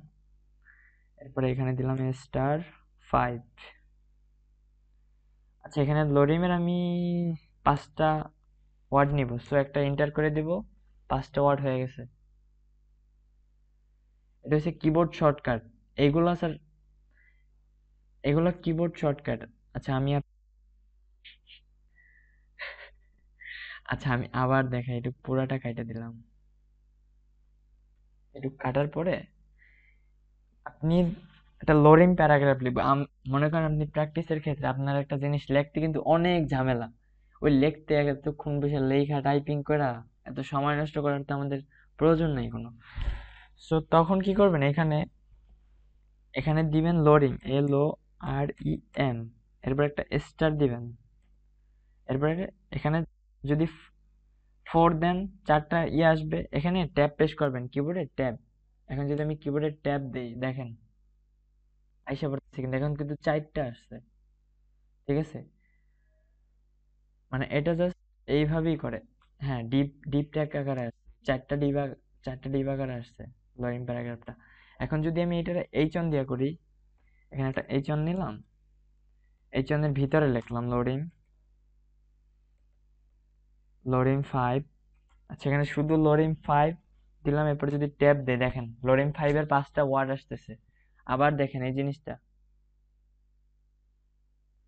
এরপরে এখানে দিলাম *5। আচ্ছা, এখানে লোরিমের আমি 5টা ওয়ার্ড নিব, সো একটা এন্টার করে দিব, 5টা ওয়ার্ড হয়ে গেছে। এটা হচ্ছে কিবোর্ড শর্টকাট। এইগুলা স্যার, এগুলা কিবোর্ড শর্টকাট। আচ্ছা আমি আচ্ছা আমি আবার দেখাই, একটু পুরাটা কাইটা দিলাম। একটু কাটার পরে আপনি একটা লোডিং প্যারাগ্রাফ লিখবেন। মনে করেন আপনি প্র্যাকটিসের ক্ষেত্রে আপনার একটা জিনিস লিখতে কিন্তু অনেক ঝামেলা, ওই লিখতে এতক্ষণ বসে লেখা টাইপিং করা, এত সময় নষ্ট করার তো আমাদের প্রয়োজন নেই কোনো। সো তখন কি করবেন, এখানে এখানে দিবেন লোডিং, LOREM। এরপর একটা স্টার দিবেন। এরপরে এখানে যদি 4 দেন 4টা আসবে। এখানে ট্যাব প্রেস করবেন, কিবোর্ডে ট্যাব। এখন যদি আমি কিবোর্ডে ট্যাব দেই, দেখেন আইসা পড়তেছে, কিন্তু এখন কিন্তু 4টা আসছে, ঠিক আছে? মানে এটা জাস্ট এইভাবেই করে। হ্যাঁ, ডিপ ডিপ ট্যাগ আকারে আসছে, 4টা ডিপ আকারে আসছে লোডিং প্যারাগ্রাফটা। এখন যদি আমি এটা H1 দিয়ে করি, এখানে একটা H1 নিলাম, H1 এর ভিতরে লিখলাম লোডিং 5। আচ্ছা, এখানে শুধু লোডিং 5 দিলাম। এরপর যদি ট্যাব দেই, দেখেন লোডিং 5 এর 5টা ওয়ার্ড আসতেছে। আবার দেখেন এই জিনিসটা,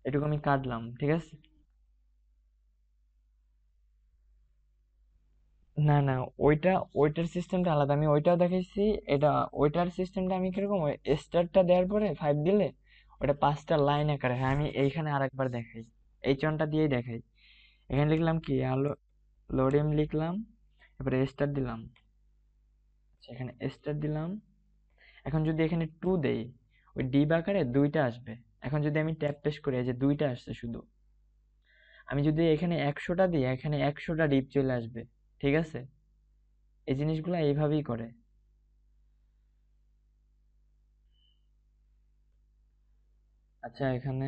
এটুকু আমি কাটলাম, ঠিক আছে? না না, ওইটার সিস্টেমটা আলাদা, আমি ওইটাও দেখাইছি। এটা ওইটার সিস্টেমটা আমি কিরকম, ওই স্টারটা দেওয়ার পরে 5 দিলে ওটা 5টা লাইন আকারে হয়। আমি এইখানে আরেকবার দেখাই, এই চনটা দিয়েই দেখাই। এখানে লিখলাম কি, আলো লোডিং লিখলাম, এরপরে স্টার দিলাম। আচ্ছা, এখানে স্টার দিলাম। এখন যদি এখানে 2 দেই, ওই ডিব আকারে 2টা আসবে। এখন যদি আমি ট্যাপ পেশ করি, এই যে 2টা আসছে শুধু। আমি যদি এখানে 100টা দিই, এখানে 100টা ডিপ চলে আসবে, ঠিক আছে? এই জিনিসগুলো এইভাবেই করে। আচ্ছা এখানে,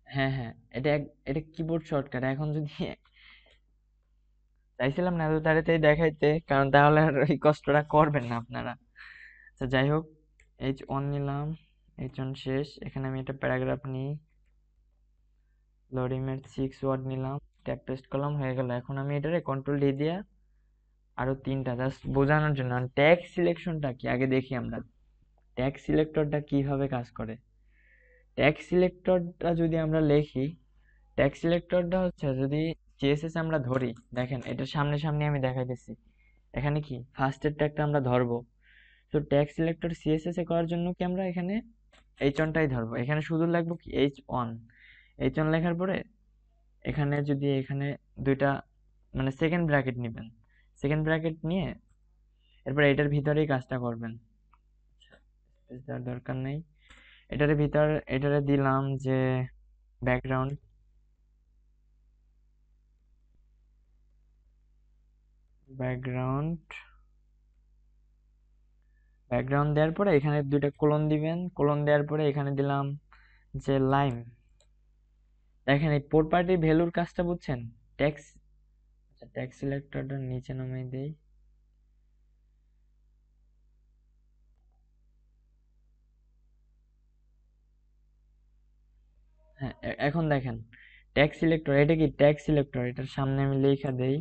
হ্যাঁ হ্যাঁ, এটা কিবোর্ড শর্টকাট। এখন যদি চাইছিলাম না এত তাড়াতাড়ি দেখাইতে, কারণ তাহলে আর এই কষ্টটা করবেন না আপনারা। আচ্ছা যাই হোক, H1 নিলাম, H1 শেষ। এখানে আমি একটা প্যারাগ্রাফ নিই, লোডিং এর 6 ওয়ার্ড নিলাম, ট্যাব পেস্ট করলাম, হয়ে গেল। এখন আমি এটারে কন্ট্রোল D দিয়া আরো 3টা জাস্ট বোঝানোর জন্য। ট্যাগ সিলেকশনটা কি আগে দেখি আমরা, ট্যাগ সিলেক্টরটা কিভাবে কাজ করে। ট্যাগ সিলেক্টরটা যদি আমরা লিখি, ট্যাগ সিলেক্টরটা হচ্ছে যদি সিএসএস আমরা ধরি, দেখেন এটা সামনে সামনে আমি দেখাইতেছি। এখানে কি ফার্স্টের ট্যাগটা আমরা ধরবো। তো ট্যাগ সিলেক্টর সিএসএস এ করার জন্য কি আমরা এখানে H1টাই ধরবো। এখানে শুধু লিখবো কি H1। H1 লেখার পরে এখানে যদি এখানে দুইটা মানে সেকেন্ড ব্র্যাকেট নেবেন, সেকেন্ড ব্র্যাকেট নিয়ে এরপর এটার ভিতরেই কাজটা করবেন। স্পেস দেওয়ার দরকার নেই। এটার ভিতর এটারে দিলাম যে ব্যাকগ্রাউন্ড, ব্যাকগ্রাউন্ড ব্যাকগ্রাউন্ড দেওয়ার পরে এখানে দুইটা কোলন দিবেন। কোলন দেওয়ার পরে এখানে দিলাম যে লাইম। দেখেন এই প্রপার্টি ভ্যালুর কাজটা বুঝছেন। ট্যাক্স, আচ্ছা ট্যাক্স সিলেক্টরটা নিচে নামিয়ে দেই। হ্যাঁ, এখন দেখেন ট্যাক্স সিলেক্টর, এটা কি ট্যাক্স সিলেক্টর, এটার সামনে আমি লেখা দেই।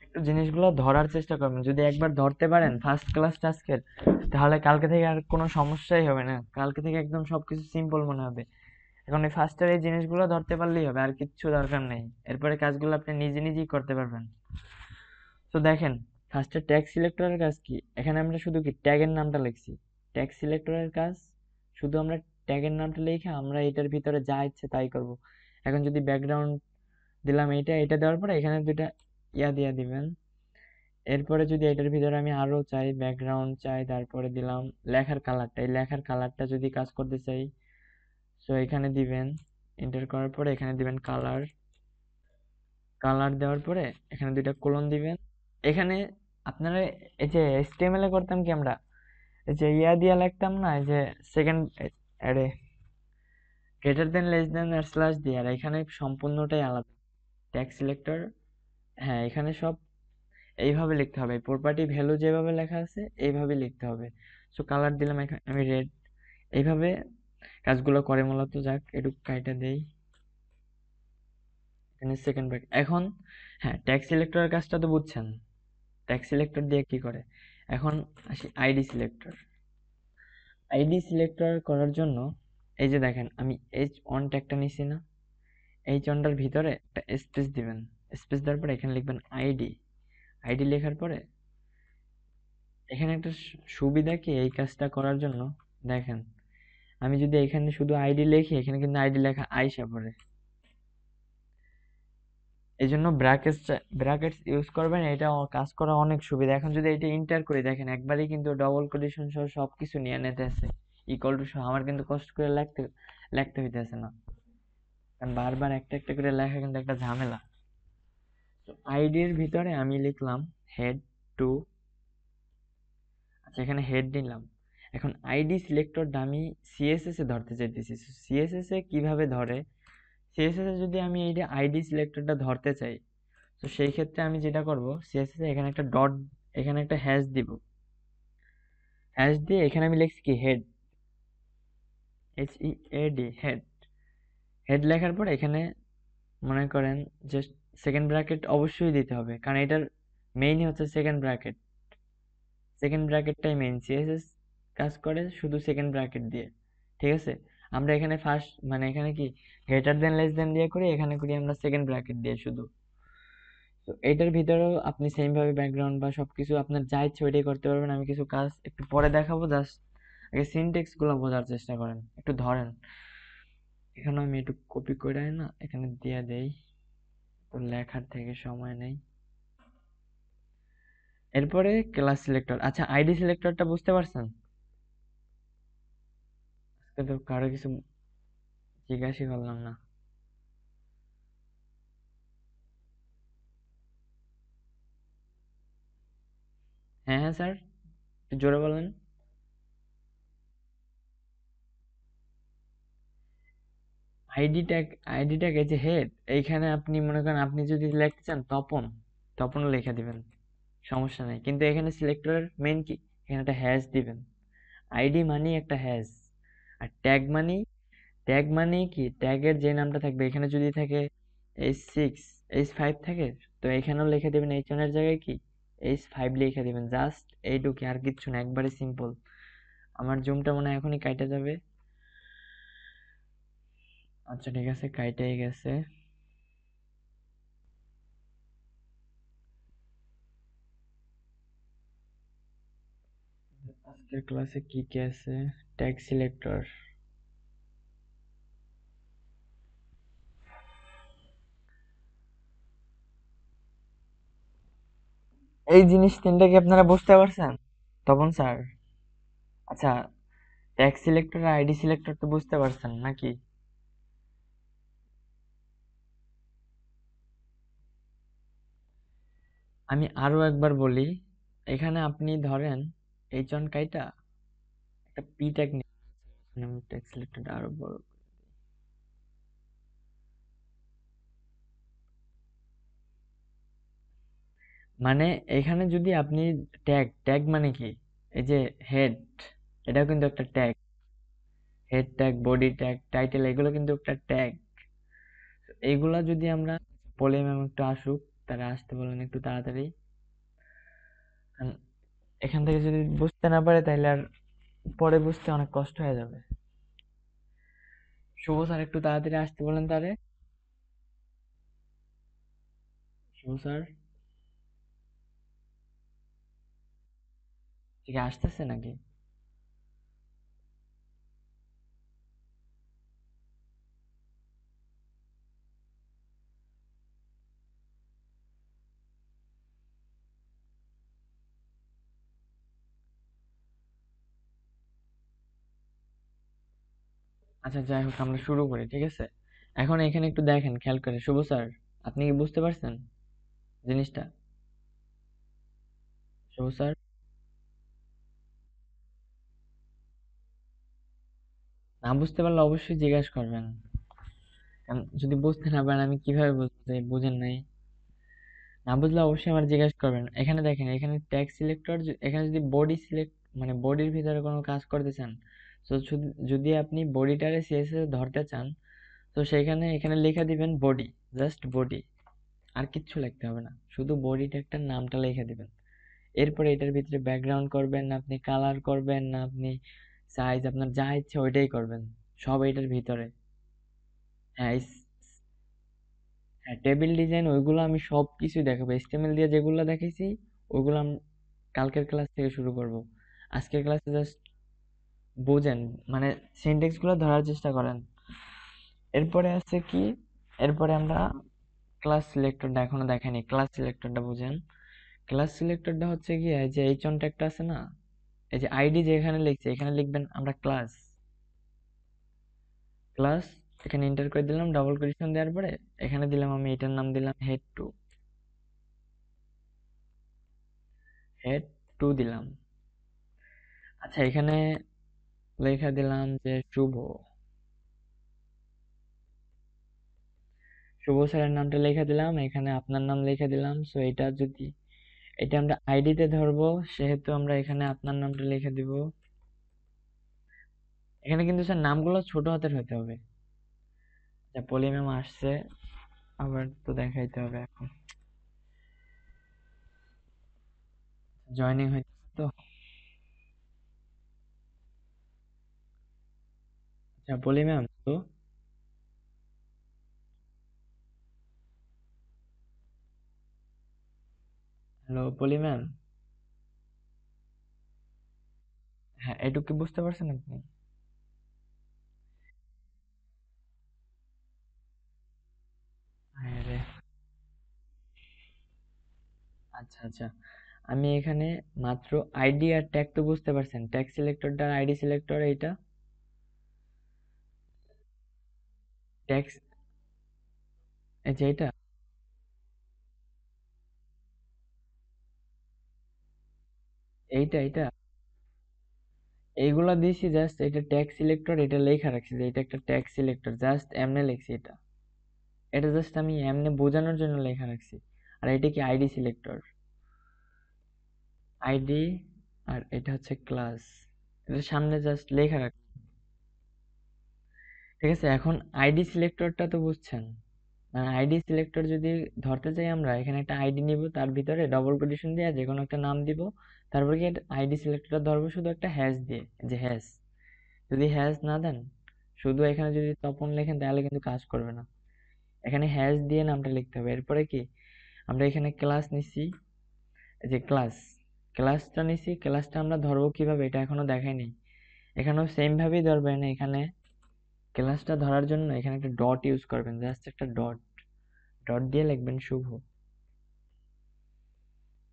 একটু জিনিসগুলো ধরার চেষ্টা করবেন। যদি একবার ধরতে পারেন ফার্স্ট ক্লাস টাস্কের, তাহলে কালকে থেকে আর কোনো সমস্যাই হবে না। কালকে থেকে একদম সবকিছু সিম্পল মনে হবে। এখন এই ফার্স্টের এই জিনিসগুলো ধরতে পারলেই হবে, আর কিচ্ছু দরকার নেই। এরপরে কাজগুলো আপনি নিজে নিজেই করতে পারবেন। তো দেখেন ফার্স্টে ট্যাগ সিলেক্টরের কাজ কি, এখানে আমরা শুধু কি ট্যাগের নামটা লিখছি। ট্যাগ সিলেক্টরের কাজ শুধু আমরা ট্যাগের নামটা লিখে আমরা এটার ভিতরে যা ইচ্ছে তাই করব। এখন যদি ব্যাকগ্রাউন্ড দিলাম, এটা দেওয়ার পরে এখানে দুইটা দিয়া দিবেন। এরপরে যদি এটার ভিতরে আমি আরো চাই, ব্যাকগ্রাউন্ড চাই, তারপরে দিলাম লেখার কালারটা, এই লেখার কালারটা যদি কাজ করতে চাই, সো এখানে দিবেন। এন্টার করার পরে এখানে দিবেন কালার। কালার দেওয়ার পরে এখানে দুইটা কোলন দিবেন। এখানে আপনারা এই যে HTML এ করতাম কি আমরা, এই যে দিয়া লিখতাম না, এই যে সেকেন্ড আরে গ্রেটার দেন লেস দেন আর স্ল্যাশ দিয়ে, আর এখানে সম্পূর্ণটাই আলাদা। ট্যাগ সিলেক্টর, হ্যাঁ এখানে সব এইভাবে লিখতে হবে। প্রপার্টি ভ্যালু যেভাবে লেখা আছে এইভাবে লিখতে হবে। সো কালার দিলাম এখানে আমি রেড। এইভাবে কাজগুলো করে মূলত। যাক একটু কাইটা দেই এখানে সেকেন্ড ব্র্যাকেট। এখন হ্যাঁ ট্যাগ সিলেক্টরের কাজটা তো বুঝছেন, ট্যাগ সিলেক্টর দিয়ে কি করে। এখন আসি আইডি সিলেক্টর। আইডি সিলেক্টর করার জন্য এই যে দেখেন আমি H1 ট্যাগটা নিছি না, H1টার ভিতরে একটা স্পেস দিবেন। স্পেস দেওয়ার পরে এখানে লিখবেন আইডি। আইডি লেখার পরে এখানে একটা সুবিধা কি এই কাজটা করার জন্য, দেখেন আমি যদি এখানে শুধু আইডি লিখি, এখানে কিন্তু আইডি লেখা আইসা পড়ে। এই জন্য ব্র্যাকেটস ইউজ করবেন, এটা কাজ করা অনেক সুবিধা। এখন যদি এটা ইন্টার করি, দেখেন একবারই কিন্তু ডবল কোটেশন সহ সবকিছু নিয়ে নিতেছে, ইকুয়াল টু সহ। আমার কিন্তু কষ্ট করে লিখতে লিখতে হইতেছে না, কারণ বারবার একটা একটা করে লেখা কিন্তু একটা ঝামেলা। তো আইডির ভিতরে আমি লিখলাম হেড টু। আচ্ছা এখানে হেড নিলাম। এখন আইডি সিলেক্টরটা আমি সিএসএস এ ধরতে চাইতেছি। সিএসএস এ কিভাবে ধরে, সিএসএস এ যদি আমি এই আইডি সিলেক্টরটা ধরতে চাই, তো সেই ক্ষেত্রে আমি যেটা করব, সিএসএস এ এখানে একটা ডট, এখানে একটা হ্যাশ দিব। হ্যাশ দিয়ে এখানে আমি লিখছি কি হেড, HEAD হেড। হেড লেখার পর এখানে মনে করেন যে সেকেন্ড ব্র্যাকেট অবশ্যই দিতে হবে, কারণ এটার মেইনই হচ্ছে সেকেন্ড ব্র্যাকেট। সেকেন্ড ব্র্যাকেটটাই মেইন। সিএসএস কাজ করে শুধু সেকেন্ড ব্র্যাকেট দিয়ে, ঠিক আছে। আমরা এখানে ফার্স্ট মানে এখানে কি গ্রেটার দেন লেস দেন দিয়ে করি, এখানে করি আমরা সেকেন্ড ব্র্যাকেট দিয়ে শুধু। তো এটার ভিতরেও আপনি সেম ভাবে ব্যাকগ্রাউন্ড বা সবকিছু আপনার যা ইচ্ছে ওইটাই করতে পারবেন। আমি কিছু কাজ একটু পরে দেখাবো, জাস্ট আগে সিনটেক্স গুলো বোঝার চেষ্টা করেন, একটু ধরেন। এখানে আমি একটু কপি করে না এখানে দিয়ে দেই, তো লেখার থেকে সময় নেই। এরপরে ক্লাস সিলেক্টর। আচ্ছা আইডি সিলেক্টরটা বুঝতে পারছেন? আজকে তো কারো কিছু জিজ্ঞাসা করলাম না। হ্যাঁ হ্যাঁ স্যার, একটু জোরে বলেন। আইডি ট্যাগ এই যে হেড, এইখানে আপনি মনে করেন আপনি যদি লিখতে চান তপন, তপনও লিখে দিবেন, সমস্যা নেই। কিন্তু এখানে সিলেক্টরের মেইন কি, এখানে একটা হ্যাশ দিবেন। আইডি মানে একটা হ্যাশ, আর ট্যাগ মানে কি, ট্যাগের যে নামটা থাকবে এখানে যদি থাকে H6 H5 থাকে, তো এখানেও লিখে দেবেন H1 এর জায়গায় কি H5 লিখে দিবেন। জাস্ট এইটুকু, আর কিচ্ছু না, একবারে সিম্পল। আমার জুমটা মনে হয় এখনই কাইটা যাবে। আচ্ছা ঠিক আছে, কাইটাই গেছে। আজকের ক্লাসে কি কি আছে? Tag selector. এই জিনিস তিনটা কি আপনারা বুঝতে পারছেন তপন স্যার? আচ্ছা, ট্যাগ সিলেক্টর আর আইডি সিলেক্টর তো বুঝতে পারছেন নাকি? আমি আরো একবার বলি, এখানে আপনি ধরেন এইচ1 কাইটা একটা পি ট্যাগ নিয়ে, আমি ট্যাগ সিলেক্টরটা আরো বড়, মানে এখানে যদি আপনি ট্যাগ, ট্যাগ মানে কি, এই যে হেড, এটাও কিন্তু একটা tag. Head tag, body tag, title, এগুলো কিন্তু একটা ট্যাগ। এইগুলা যদি আমরা, পলি ম্যাম একটু আসুক, তারা আসতে বলেন একটু তাড়াতাড়ি। কারণ এখান থেকে যদি বুঝতে না পারে তাহলে আর পরে বুঝতে অনেক কষ্ট হয়ে যাবে। শুভ স্যার একটু তাড়াতাড়ি আসতে বলেন তারে। শুভ স্যার ঠিক আসতেছে নাকি? আচ্ছা যাই হোক, আমরা শুরু করি, ঠিক আছে? এখন এখানে একটু দেখেন, খেয়াল করে, শুভ স্যার আপনি কি বুঝতে পারছেন জিনিসটা? শুভ স্যার না বুঝতে পারলে অবশ্যই জিজ্ঞাসা করবেন, কারণ যদি বুঝতে না পারেন আমি কিভাবে বুঝবো যে বুঝেন নাই? না বুঝলে অবশ্যই আমার জিজ্ঞাসা করবেন। এখানে দেখেন, এখানে ট্যাগ সিলেক্টর, এখানে যদি বডি সিলেক্ট, মানে বডির ভিতরে কোনো কাজ করতে চান, তো যদি আপনি বডিটারে সিএসএস ধরতে চান, তো সেইখানে এখানে লিখে দিবেন বডি, জাস্ট বডি, আর কিচ্ছু লিখতে হবে না, শুধু বডি ট্যাগটার নামটা লিখে দিবেন। এরপরে এটার ভিতরে ব্যাকগ্রাউন্ড করবেন না, আপনি কালার করবেন না, আপনি সাইজ আপনার যা ইচ্ছে ওইটাই করবেন, সব এটার ভিতরে। হ্যাঁ হ্যাঁ, টেবিল ডিজাইন ওইগুলো আমি সব কিছুই দেখাবো, এচটিএমএল দিয়ে যেগুলো দেখাইছি ওইগুলো আমি কালকের ক্লাস থেকে শুরু করব। আজকের ক্লাসে জাস্ট বোঝেন, মানে সিনট্যাক্স গুলো ধরার চেষ্টা করেন। এরপরে আছে কি, এরপরে আমরা ক্লাস সিলেক্টরটা এখনো দেখাইনি, ক্লাস সিলেক্টরটা বুঝেন। ক্লাস সিলেক্টরটা হচ্ছে কি, এই যে এই কন্ট্যাক্টটা আছে না, এই যে আইডি যেখানে লিখছে এখানে লিখবেন আমরা ক্লাস, ক্লাস, এখানে এন্টার করে দিলাম ডাবল কোটেশন দেওয়ার পরে, এখানে দিলাম আমি এটার নাম দিলাম হেড 2, হেড 2 দিলাম। আচ্ছা এখানে লেখা দিলাম যে শুভ, শুভ স্যারের নামটা লিখে দিলাম, এখানে আপনার নাম লিখে দিলাম। সো এটা যদি, এটা আমরা আইডিতে ধরবো, সেহেতু আমরা এখানে আপনার নামটা লিখে দিব। এখানে কিন্তু স্যার নামগুলো ছোট হাতের হতে হবে। আচ্ছা পলি ম্যাম আসছে, আবার তো দেখাইতে হবে এখন, জয়েনিং হয়েছে তো। আচ্ছা পলি ম্যাম তো, হ্যালো পলি ম্যাম। হ্যাঁ এটুকু কি বুঝতে পারছেন আপনি? হ্যাঁ রে, আচ্ছা আচ্ছা, আমি এখানে মাত্র আইডি আর ট্যাগ তো বুঝতে পারছেন, ট্যাগ সিলেক্টরটা আর আইডি সিলেক্টর, এইটা ট্যাগ, এই যে এটা, এইটা এইগুলা দিয়েছি জাস্ট, এটা ট্যাগ সিলেক্টর, এটা লেখা রাখছি যে এটা একটা ট্যাগ সিলেক্টর, জাস্ট এমনি লিখছি এটা, এটা জাস্ট আমি এমনি বোঝানোর জন্য লেখা রাখছি। আর এটা কি আইডি সিলেক্টর, আইডি, আর এটা হচ্ছে ক্লাস, এটা সামনে জাস্ট লেখা রাখছি। ঠিক আছে, এখন আইডি সিলেক্টরটা তো বুঝছেন, আইডি সিলেক্টর যদি ধরতে চাই, আমরা এখানে একটা আইডি নিব, তার ভিতরে ডবল কোটেশন দিয়ে যে কোনো একটা নাম দিব, তারপর কি আইডি সিলেক্টরটা ধরবো শুধু একটা হ্যাশ দিয়ে, যে হ্যাশ। যদি হ্যাশ না দেন, শুধু এখানে যদি তপন লেখেন তাহলে কিন্তু কাজ করবে না। এখানে হ্যাশ দিয়ে নামটা লিখতে হবে। এরপরে কি আমরা এখানে ক্লাস নিচ্ছি, যে ক্লাসটা নিচ্ছি, ক্লাসটা আমরা ধরবো কিভাবে এটা এখনো দেখাইনি। এখানেও সেম ভাবেই ধরবেন। এখানে ক্লাসটা ধরার জন্য এখানে একটা ডট ইউজ করবেন, জাস্ট একটা ডট, ডট দিয়ে লিখবেন শুভ।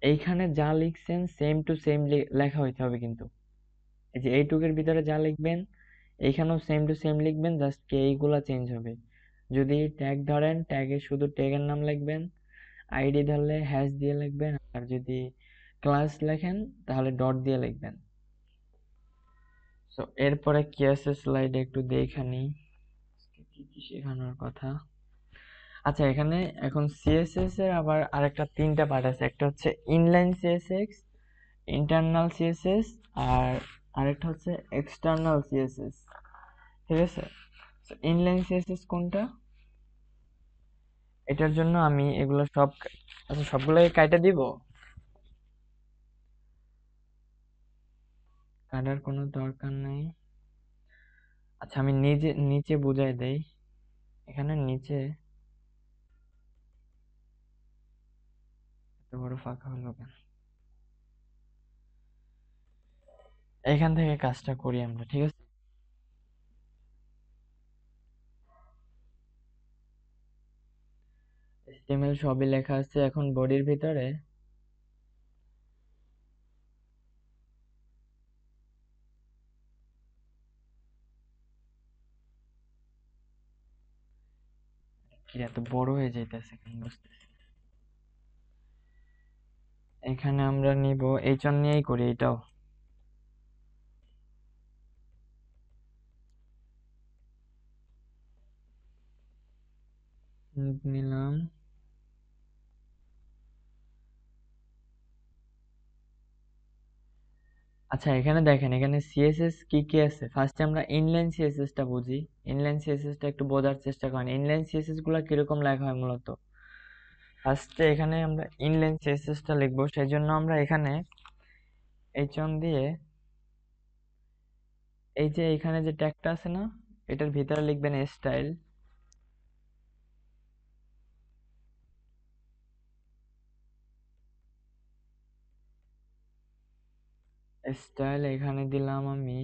এইখানে যা লিখছেন সেম টু সেম লেখা হইতে হবে কিন্তু। এই যে এইটুকের ভিতরে যা লিখবেন এইখানেও সেম টু সেম লিখবেন, জাস্ট কি এইগুলা চেঞ্জ হবে। যদি ট্যাগ ধরেন, ট্যাগে শুধু ট্যাগের নাম লিখবেন, আইডি ধরলে হ্যাশ দিয়ে লিখবেন, আর যদি ক্লাস লেখেন তাহলে ডট দিয়ে লিখবেন। তো এরপরে কি আছে স্লাইডে একটু দেখে নিই কি কি শেখানোর কথা। আচ্ছা, এখানে এখন সিএসএস এর আবার আরেকটা তিনটা পার্ট আছে। একটা হচ্ছে ইনলাইন সিএসএস, ইন্টারনাল সিএসএস, আর আরেকটা হচ্ছে এক্সটার্নাল সিএসএস। ঠিক আছে, ইনলাইন সিএসএস কোনটা, এটার জন্য আমি এগুলো সব, আচ্ছা সবগুলোকে কাইটা দিব, কাটার কোনো দরকার নাই। আচ্ছা আমি নিজে নিচে বুঝাই দেই। এখানে নিচে এত বড় ফাঁকা হলো কেন, এখান থেকে কাজটা করি আমরা। ঠিক আছে, HTML সবই লেখা আছে এখন বডির ভিতরে। কি এত বড় হয়ে যাইতেছে কেন বুঝতেছি। এখানে আমরা নিব এইচন নিয়েই করি এটাও। নিলাম। আচ্ছা এখানে দেখেন, এখানে সিএসএস কি কি আছে। ফার্স্টে আমরা ইনলাইন সিএসএস টা বুঝি। ইনলাইন সিএসএস টা একটু বোঝার চেষ্টা করেন, ইনলাইন সিএসএস গুলা কিরকম লেখা হয় মূলত। ফার্স্টে এখানে আমরা ইনলাইন সিএসএস টা লিখবো, সেই জন্য আমরা এখানে এইচন দিয়ে এই যে এখানে যে ট্যাগটা আছে না, এটার ভিতরে লিখবেন স্টাইল। স্টাইল এখানে দিলাম আমি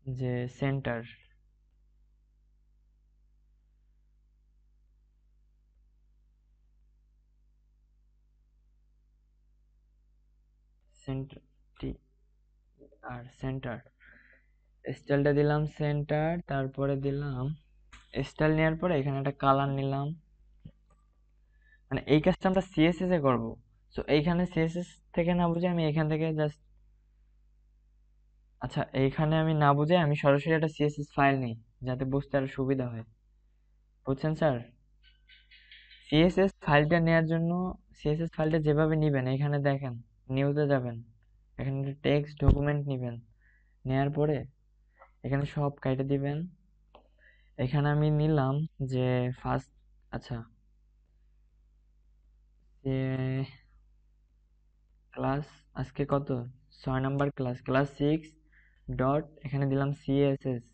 যে সেন্টার, সেন্টার টি আর সেন্টার, স্টাইলটা দিলাম সেন্টার। তারপরে দিলাম স্টাইল নেওয়ার পরে এখানে একটা কালার নিলাম। মানে এই কাজটা আমরা সিএসএস এ করব। সো এইখানে সিএসএস থেকে না বুঝে আমি এখান থেকে জাস্ট, আচ্ছা এইখানে আমি না বুঝে আমি সরাসরি একটা সিএসএস ফাইল নিই, যাতে বুঝতে আরো সুবিধা হয়। বুঝছেন স্যার? সিএসএস ফাইলটা নেওয়ার জন্য সিএসএস ফাইলটা যেভাবে নিবেন, এখানে দেখেন নিউতে যাবেন, এখানে টেক্সট ডকুমেন্ট নিবেন, নেয়ার পরে এখানে সব কাইটে দিবেন। এখানে আমি নিলাম যে ফার্স্ট, আচ্ছা যে ক্লাস, আজকে কত, 6 নাম্বার ক্লাস, ক্লাস 6 ডট, এখানে দিলাম সিএসএস।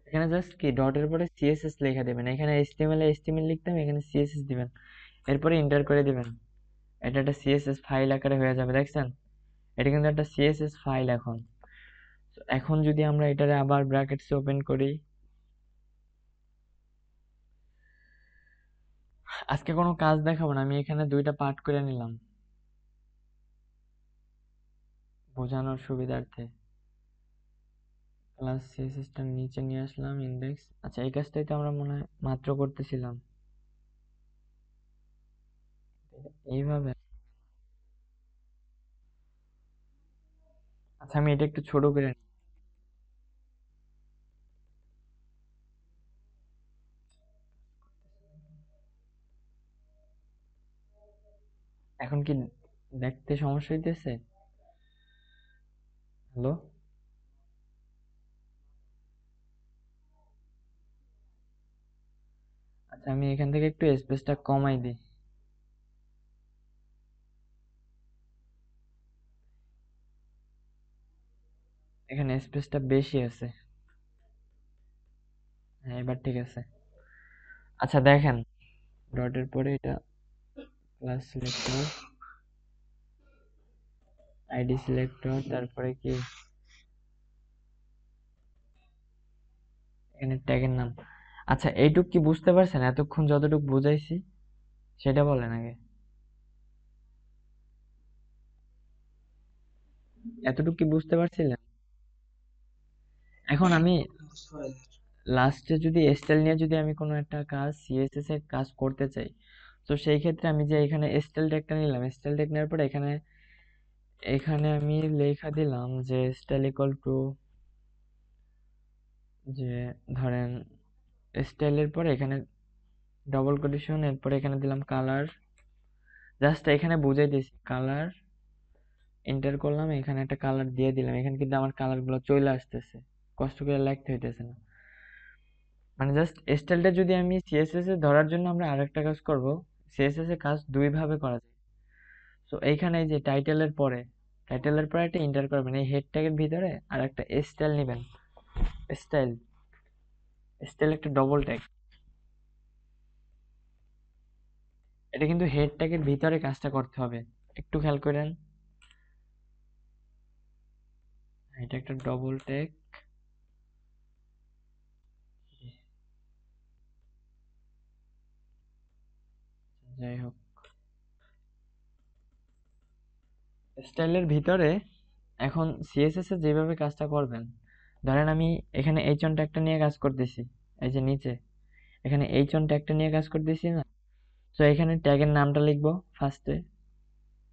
এখানে জাস্ট কি ডটের পরে সিএসএস লেখা দেবেন। এখানে এইচটিএমএল এ এইচটিএমএল লিখতাম, এখানে সিএসএস দিবেন, এরপরে এন্টার করে দিবেন। এটা একটা সিএসএস ফাইল আকারে হয়ে যাবে, দেখছেন? এটা কিন্তু একটা সিএসএস ফাইল এখন। তো এখন যদি আমরা এটারে আবার ব্র্যাকেটস ওপেন করি, আজকে কোনো কাজ দেখাবো না, আমি এখানে দুইটা পার্ট করে নিলাম বোঝানোর সুবিধার্থে। ক্লাস সিএসএসটা নিচে নিয়ে আসলাম, ইন্ডেক্স। আচ্ছা এই কাজটাই তো আমরা মনে হয় মাত্র করতেছিলাম এইভাবে। আচ্ছা আমি এটা একটু ছোট করে নিই। এখন কি দেখতে সমস্যা হইতেছে? হ্যালো? আচ্ছা আমি এখান থেকে একটু স্পেসটা কমাই দিই। এখানে স্পেসটা বেশি আছে। হ্যাঁ এবার ঠিক আছে। আচ্ছা দেখেন, ডটের পরে এটা ক্লাস সিলেক্টর, আইডি সিলেক্টর, তারপরে কি এখানে ট্যাগের নাম। আচ্ছা এইটুক কি বুঝতে পারছেন? এতক্ষণ যতটুকু বুঝাইছি সেটা বলেন আগে। এতটুকু কি বুঝতে পারছিলেন? এখন আমি লাস্টে যদি স্টাইল নিয়ে যদি আমি কোনো একটা কাজ সিএসএস এর কাজ করতে চাই, তো সেই ক্ষেত্রে আমি যে এখানে স্টাইল ট্যাগটা নিলাম, স্টাইল ট্যাগ নেওয়ার পরে এখানে এখানে আমি লেখা দিলাম যে স্টাইল ইকুয়াল টু, যে ধরেন স্টাইলের পরে এখানে ডবল কোটেশন, এরপরে এখানে দিলাম কালার, জাস্ট এখানে বুঝাই দিয়েছি কালার, এন্টার করলাম, এখানে একটা কালার দিয়ে দিলাম, এখানে কিন্তু আমার কালার গুলো চলে আসতেছে, কষ্ট করে লিখতে হইতেছে না। মানে জাস্ট স্টাইলটা যদি আমি সিএসএস এ ধরার জন্য আমরা আরেকটা কাজ করব, সিএসএস এর কাজ দুই ভাবে করা যায়। তো এইখানে এই যে টাইটেলের পরে একটা এন্টার করবেন, এই হেড ট্যাগের ভিতরে আর একটা স্টাইল নেবেন, স্টাইল, স্টাইল একটা ডবল ট্যাগ, এটা কিন্তু হেড ট্যাগের ভিতরে কাজটা করতে হবে, একটু খেয়াল করেন। এটা একটা ডবল ট্যাগ, যাই হোক স্টাইলের ভিতরে এখন সিএসএস এ যেভাবে কাজটা করবেন, ধরেন আমি এখানে এইচ অন ট্যাগটা নিয়ে কাজ করতেছি, এই যে নিচে এখানে এইচ অন ট্যাগটা নিয়ে কাজ করতেছি না, তো এখানে ট্যাগের নামটা লিখবো ফার্স্টে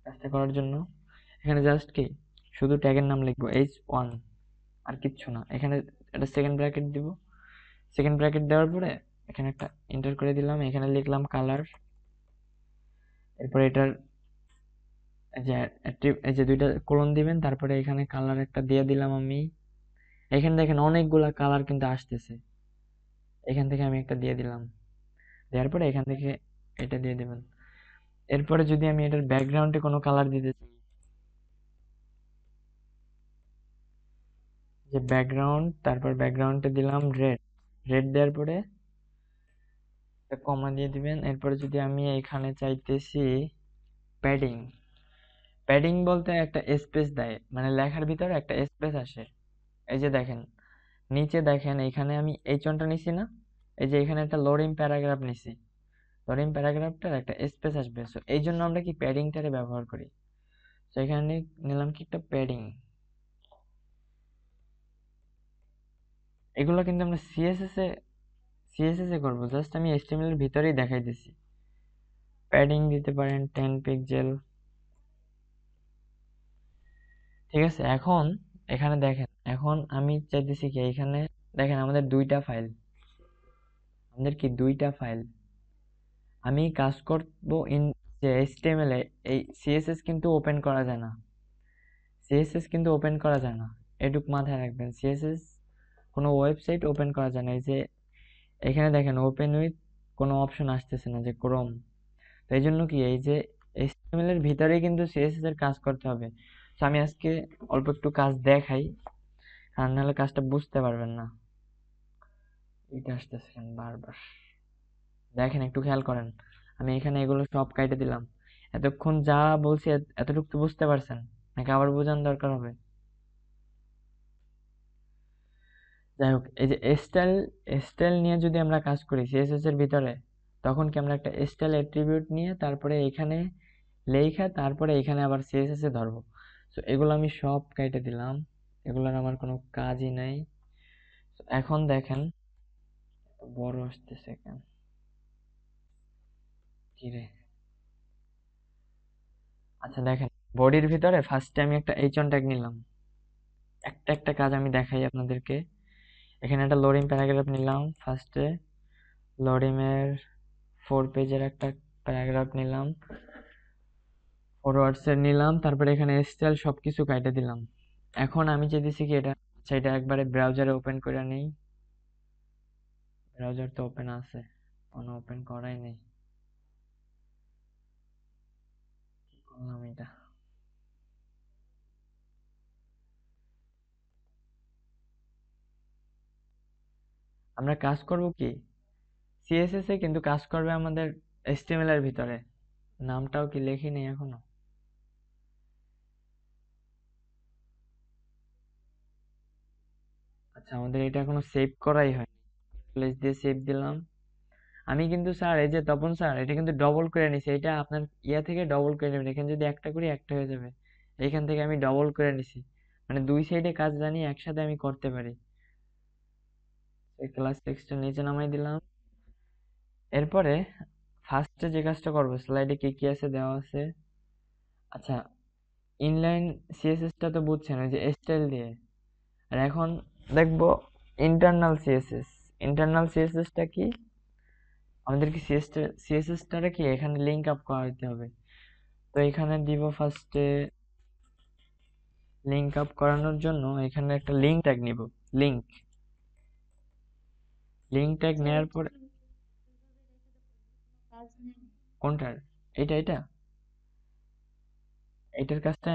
কাজটা করার জন্য, এখানে জাস্ট কি শুধু ট্যাগের নাম লিখবো H1, আর কিচ্ছু না। এখানে একটা সেকেন্ড ব্র্যাকেট দিব, সেকেন্ড ব্র্যাকেট দেওয়ার পরে এখানে একটা এন্টার করে দিলাম, এখানে লিখলাম কালার, এরপরে এটার এই যে দুইটা কোলন দিবেন, তারপরে এখানে কালার একটা দিয়ে দিলাম আমি, এখানে দেখেন অনেকগুলা কালার কিন্তু আসতেছে, এখান থেকে আমি একটা দিয়ে দিলাম, দেওয়ার পরে এখান থেকে এটা দিয়ে দিবেন। এরপরে যদি আমি এটার ব্যাকগ্রাউন্ডে কোনো কালার দিতে চাই, যে ব্যাকগ্রাউন্ড, তারপর ব্যাকগ্রাউন্ডে দিলাম রেড, রেড দেওয়ার পরে একটা কমা দিয়ে দিবেন। এরপরে যদি আমি এখানে চাইতেছি প্যাডিং, প্যাডিং বলতে একটা স্পেস দেয়, মানে লেখার ভিতরে একটা স্পেস আসে। এই যে দেখেন নিচে দেখেন এখানে আমি এই চনটা নিছি না, এই যে এখানে একটা লোডিং প্যারাগ্রাফ নিছি, লোডিং প্যারাগ্রাফটার একটা স্পেস আসবে, সো এই জন্য আমরা কি প্যাডিংটারে ব্যবহার করি। তো এখানে নিলাম কি একটা প্যাডিং। এগুলো কিন্তু আমরা সিএসএস এ করবো, জাস্ট আমি এইচটিএমএল এর ভিতরেই দেখাই দিছি। প্যাডিং দিতে পারেন 10 পিক্সেল, ঠিক আছে। এখন এখানে দেখেন, এখন আমি চাইতেছি কি এখানে দেখেন আমাদের দুইটা ফাইল, আমাদের কি দুইটা ফাইল, আমি কাজ করব ইন যে এইচটিএমএল এ, এই সিএসএস কিন্তু ওপেন করা যায় না, সিএসএস কিন্তু ওপেন করা যায় না, এটুক মাথায় রাখবেন। সিএসএস কোনো ওয়েবসাইট ওপেন করা যায় না, এই যে এখানে দেখেন ওপেন উইথ কোনো অপশন আসতেছে না, যে ক্রোম। তো এই জন্য কি এই যে এইচটিএমএল এর ভিতরেই কিন্তু সিএসএস এর কাজ করতে হবে। তো আমি আজকে অল্প একটু কাজ দেখাই, আর নাহলে কাজটা বুঝতে পারবেন না। এটা আসতেছে কেন বারবার, দেখেন একটু খেয়াল করেন, আমি এখানে এগুলো সব কাইটে দিলাম। এতক্ষণ যা বলছি এতটুকু তো বুঝতে পারছেন, নাকি আবার বোঝানোর দরকার হবে? যাই হোক এই যে স্টাইল, স্টাইল নিয়ে যদি আমরা কাজ করি সিএসএস এর ভিতরে, তখন কি আমরা একটা স্টাইল অ্যাট্রিবিউট নিয়ে তারপরে এখানে লেখা, তারপরে এখানে আবার সিএসএস এ ধরবো। তো এগুলো আমি সব কেটে দিলাম, এগুলোর আমার কোনো কাজই নাই। তো এখন দেখেন বড় আসতেছে কেন, কি রে? আচ্ছা দেখেন বডির ভিতরে ফার্স্টে আমি একটা এইচ অন ট্যাগ নিলাম, একটা একটা কাজ আমি দেখাই আপনাদেরকে। এখানে একটা লোডিং প্যারাগ্রাফ নিলাম ফার্স্টে, লোডিং এর 4 পেজের একটা প্যারাগ্রাফ নিলাম, ফরওয়ার্ডস এর নিলাম, তারপরে এখানে স্টাইল সবকিছু কাইটে দিলাম। এখন আমি চাইতেছি কি এটা, আচ্ছা এটা একবারে ব্রাউজারে ওপেন করে নেই, ব্রাউজার তো ওপেন আছে, ওপেন করাই নেই, কি করলাম এটা। আমরা কাজ করব কি সিএসএস এ, কিন্তু কাজ করবে আমাদের এইচটিএমএল এর ভিতরে। নামটাও কি লেখি নেই এখনো। আচ্ছা, আমাদের এটা এখনো সেভ করাই হয়, প্লেস দিয়ে সেভ দিলাম। আমি কিন্তু স্যার, এই যে তপন স্যার, এটা কিন্তু ডবল করে নিছি, এটা আপনার ইয়া থেকে ডবল করে নেবেন। এখানে যদি একটা করি একটা হয়ে যাবে, এইখান থেকে আমি ডবল করে নিছি, মানে দুই সাইডে কাজ জানি একসাথে আমি করতে পারি। এই ক্লাস টেক্সটটা নিচে নামাই দিলাম। এরপরে ফার্স্টে যে কাজটা করবো, স্লাইডে কি কি আছে দেওয়া আছে। আচ্ছা, ইনলাইন সিএসএস টা তো বুঝছেন, ওই যে স্টাইল দিয়ে। আর এখন দেখবো ইন্টারনাল সিএসএস। ইন্টারনাল সিএসএস টা কি, আমাদের কি সিএসএস টারে কি এখানে লিংক আপ করাইতে হবে। তো এখানে দিব ফার্স্টে, লিংক আপ করানোর জন্য এখানে একটা লিংক ট্যাগ নিব। লিংক লিংক ট্যাগ নেওয়ার পর, কোনটার, এটা এটা এটার কাজটা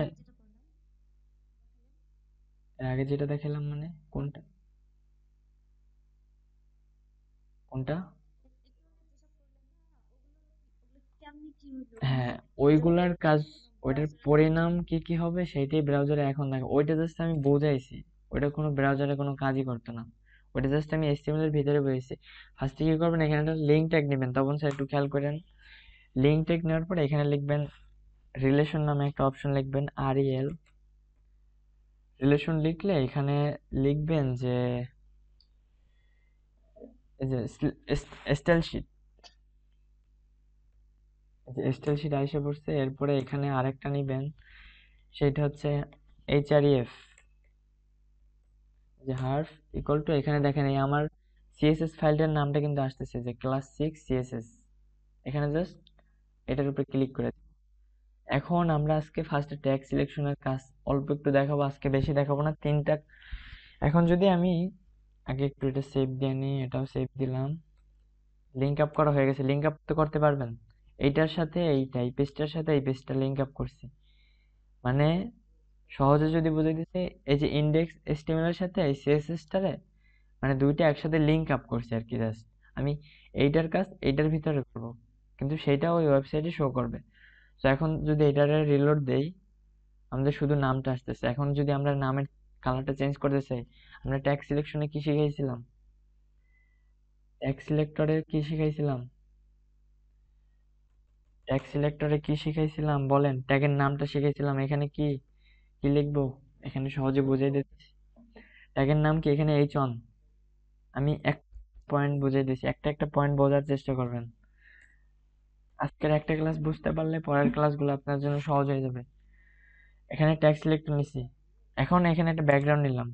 এর আগে যেটা দেখালাম, মানে কোনটা কোনটা। হ্যাঁ, ওইগুলার কাজ, ওইটার পরিণাম কি কি হবে সেটাই ব্রাউজারে এখন দেখো। ওইটা জাস্ট আমি বোঝাইছি, ওইটা কোনো ব্রাউজারে কোনো কাজই করতো না। ওইটা জাস্ট আমি এইচটিএমএল এর ভিতরে বলেছি। ফার্স্টে কি করবেন, এখানে একটা লিঙ্ক ট্যাগ নেবেন। তখন স্যার একটু খেয়াল করেন, লিঙ্ক ট্যাগ নেওয়ার পরে এখানে লিখবেন রিলেশন নামে একটা অপশন লিখবেন, REL। রিলেশন লিখলে এখানে লিখবেন যে এই যে স্টাইল শিট, স্টাইল শিট আইসা পড়ছে। এরপরে এখানে আরেকটা নিবেন, সেটা হচ্ছে HREF, যে হার্ফ ইকুয়াল টু, এখানে দেখেন এই আমার সিএসএস ফাইলটার নামটা কিন্তু আসতেছে যে class6 CSS। এখানে জাস্ট এটার উপরে ক্লিক করে দিন। এখন আমরা আজকে ফার্স্টে ট্যাগ সিলেকশনের কাজ অল্প একটু দেখাবো, আজকে বেশি দেখাবো না, তিনটা। এখন যদি আমি আগে একটু এটা সেভ দিয়ে নিই, এটাও সেভ দিলাম। লিঙ্ক আপ করা হয়ে গেছে। লিঙ্ক আপ তো করতে পারবেন, এইটার সাথে এইটা, এই পেজটার সাথে এই পেজটা লিঙ্ক আপ করছি। মানে সহজে যদি বুঝে দিতে, এই যে ইন্ডেক্স HTML এর সাথে এই CSS টারে মানে দুইটা একসাথে লিঙ্ক আপ করছি আর কি। জাস্ট আমি এইটার কাজ এইটার ভিতরে করব, কিন্তু সেটা ওই ওয়েবসাইটে শো করবে। তো এখন যদি এটারে রিলোড দেই, আমাদের শুধু নামটা আসতেছে। এখন যদি আমরা নামের কালারটা চেঞ্জ করতে চাই, আমরা ট্যাগ সিলেকশনে কি শিখাইছিলাম, ট্যাগ সিলেক্টরে কি শিখাইছিলাম, ট্যাগ সিলেক্টরে কি শিখাইছিলাম বলেন, ট্যাগের নামটা শিখাইছিলাম। এখানে কি কি লিখবো, এখানে সহজে বুঝাই দিচ্ছি। ট্যাগের নাম কি, এখানে H1। আমি এক পয়েন্ট বুঝাই দিচ্ছি, একটা একটা পয়েন্ট বোঝার চেষ্টা করবেন। আজকের একটা ক্লাস বুঝতে পারলে পরের ক্লাসগুলো আপনার জন্য সহজ হয়ে যাবে। এখানে ট্যাগ সিলেক্টর নিছি, এখন এখানে একটা ব্যাকগ্রাউন্ড নিলাম।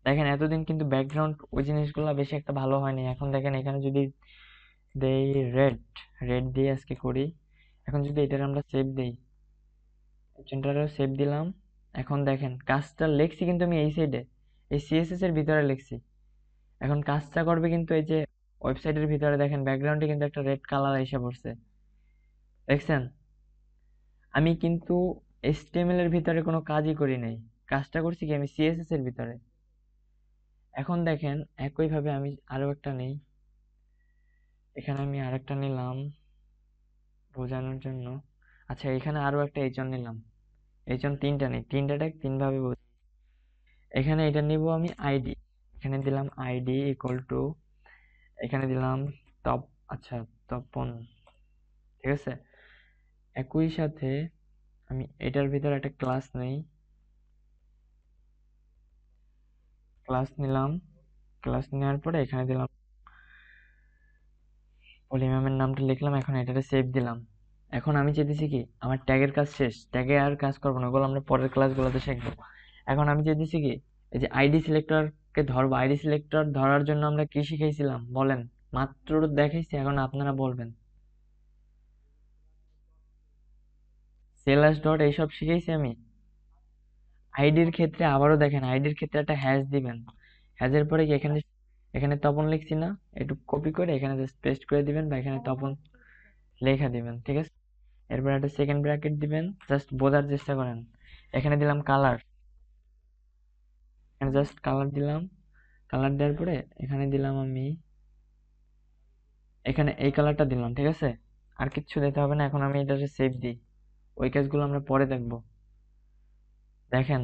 দেখেন এতদিন কিন্তু ব্যাকগ্রাউন্ড ওই জিনিসগুলো বেশি একটা ভালো হয়নি। এখন দেখেন এখানে যদি দেই রেড, রেড দিয়ে আজকে করি। এখন যদি এটার আমরা সেভ দেই, সেন্টারও সেভ দিলাম। এখন দেখেন কাজটা লিখছি কিন্তু আমি এই সাইডে, এই সিএসএস এর ভিতরে লিখছি। এখন কাজটা করবে কিন্তু এই যে ওয়েবসাইটের ভিতরে। দেখেন ব্যাকগ্রাউন্ডে কিন্তু একটা রেড কালার এসে পড়ছে, দেখছেন। আমি কিন্তু HTML এর ভিতরে কোনো কাজই করি নাই, কাজটা করছি কি আমি সিএসএস এর ভিতরে। এখন দেখেন একইভাবে আমি আরো একটা নেই, এখানে আমি আরেকটা নিলাম বোঝানোর জন্য। আচ্ছা, এখানে আরো একটা এইচন নিলাম। এইচন তিনটা নেই, তিনটা ট্যাগ তিন ভাবে বুঝি। এখানে এটা নিব আমি আইডি, এখানে দিলাম আইডি ইকুয়াল টু, এখানে দিলাম টপ, আচ্ছা তপন, ঠিক আছে। একই সাথে আমি এটার ভিতরে একটা ক্লাস নেই, ক্লাস নিলাম। ক্লাস নেওয়ার পরে এখানে দিলাম পলিম্যামের নামটা লিখলাম। এখন এটাতে সেভ দিলাম। এখন আমি চাইতেছি কি, আমার ট্যাগের কাজ শেষ, ট্যাগে আর কাজ করবো না, ওগুলো আমরা পরের ক্লাসগুলোতে শিখবো। এখন আমি চাইতেছি কি, এই যে আইডি সিলেক্টরকে ধরবো। আইডি সিলেক্টর ধরার জন্য আমরা কি শিখাইছিলাম বলেন, মাত্র দেখাইছি, এখন আপনারা বলবেন। সেলাস ডট এইসব শিখাইছি আমি। আইডির ক্ষেত্রে আবারও দেখেন, আইডির ক্ষেত্রে একটা হ্যাশ দিবেন। হ্যাশের পরে কি এখানে এখানে তপন লিখছি না, একটু কপি করে এখানে জাস্ট পেস্ট করে দিবেন বা এখানে তপন লেখা দিবেন, ঠিক আছে। এরপর একটা সেকেন্ড ব্র্যাকেট দিবেন, জাস্ট বোঝার চেষ্টা করেন। এখানে দিলাম কালার, এখানে জাস্ট কালার দিলাম। কালার দেওয়ার পরে এখানে দিলাম আমি, এখানে এই কালারটা দিলাম, ঠিক আছে। আর কিচ্ছু দিতে হবে না। এখন আমি এটাকে সেভ দিই, ওই কাজগুলো আমরা পরে দেখবো। দেখেন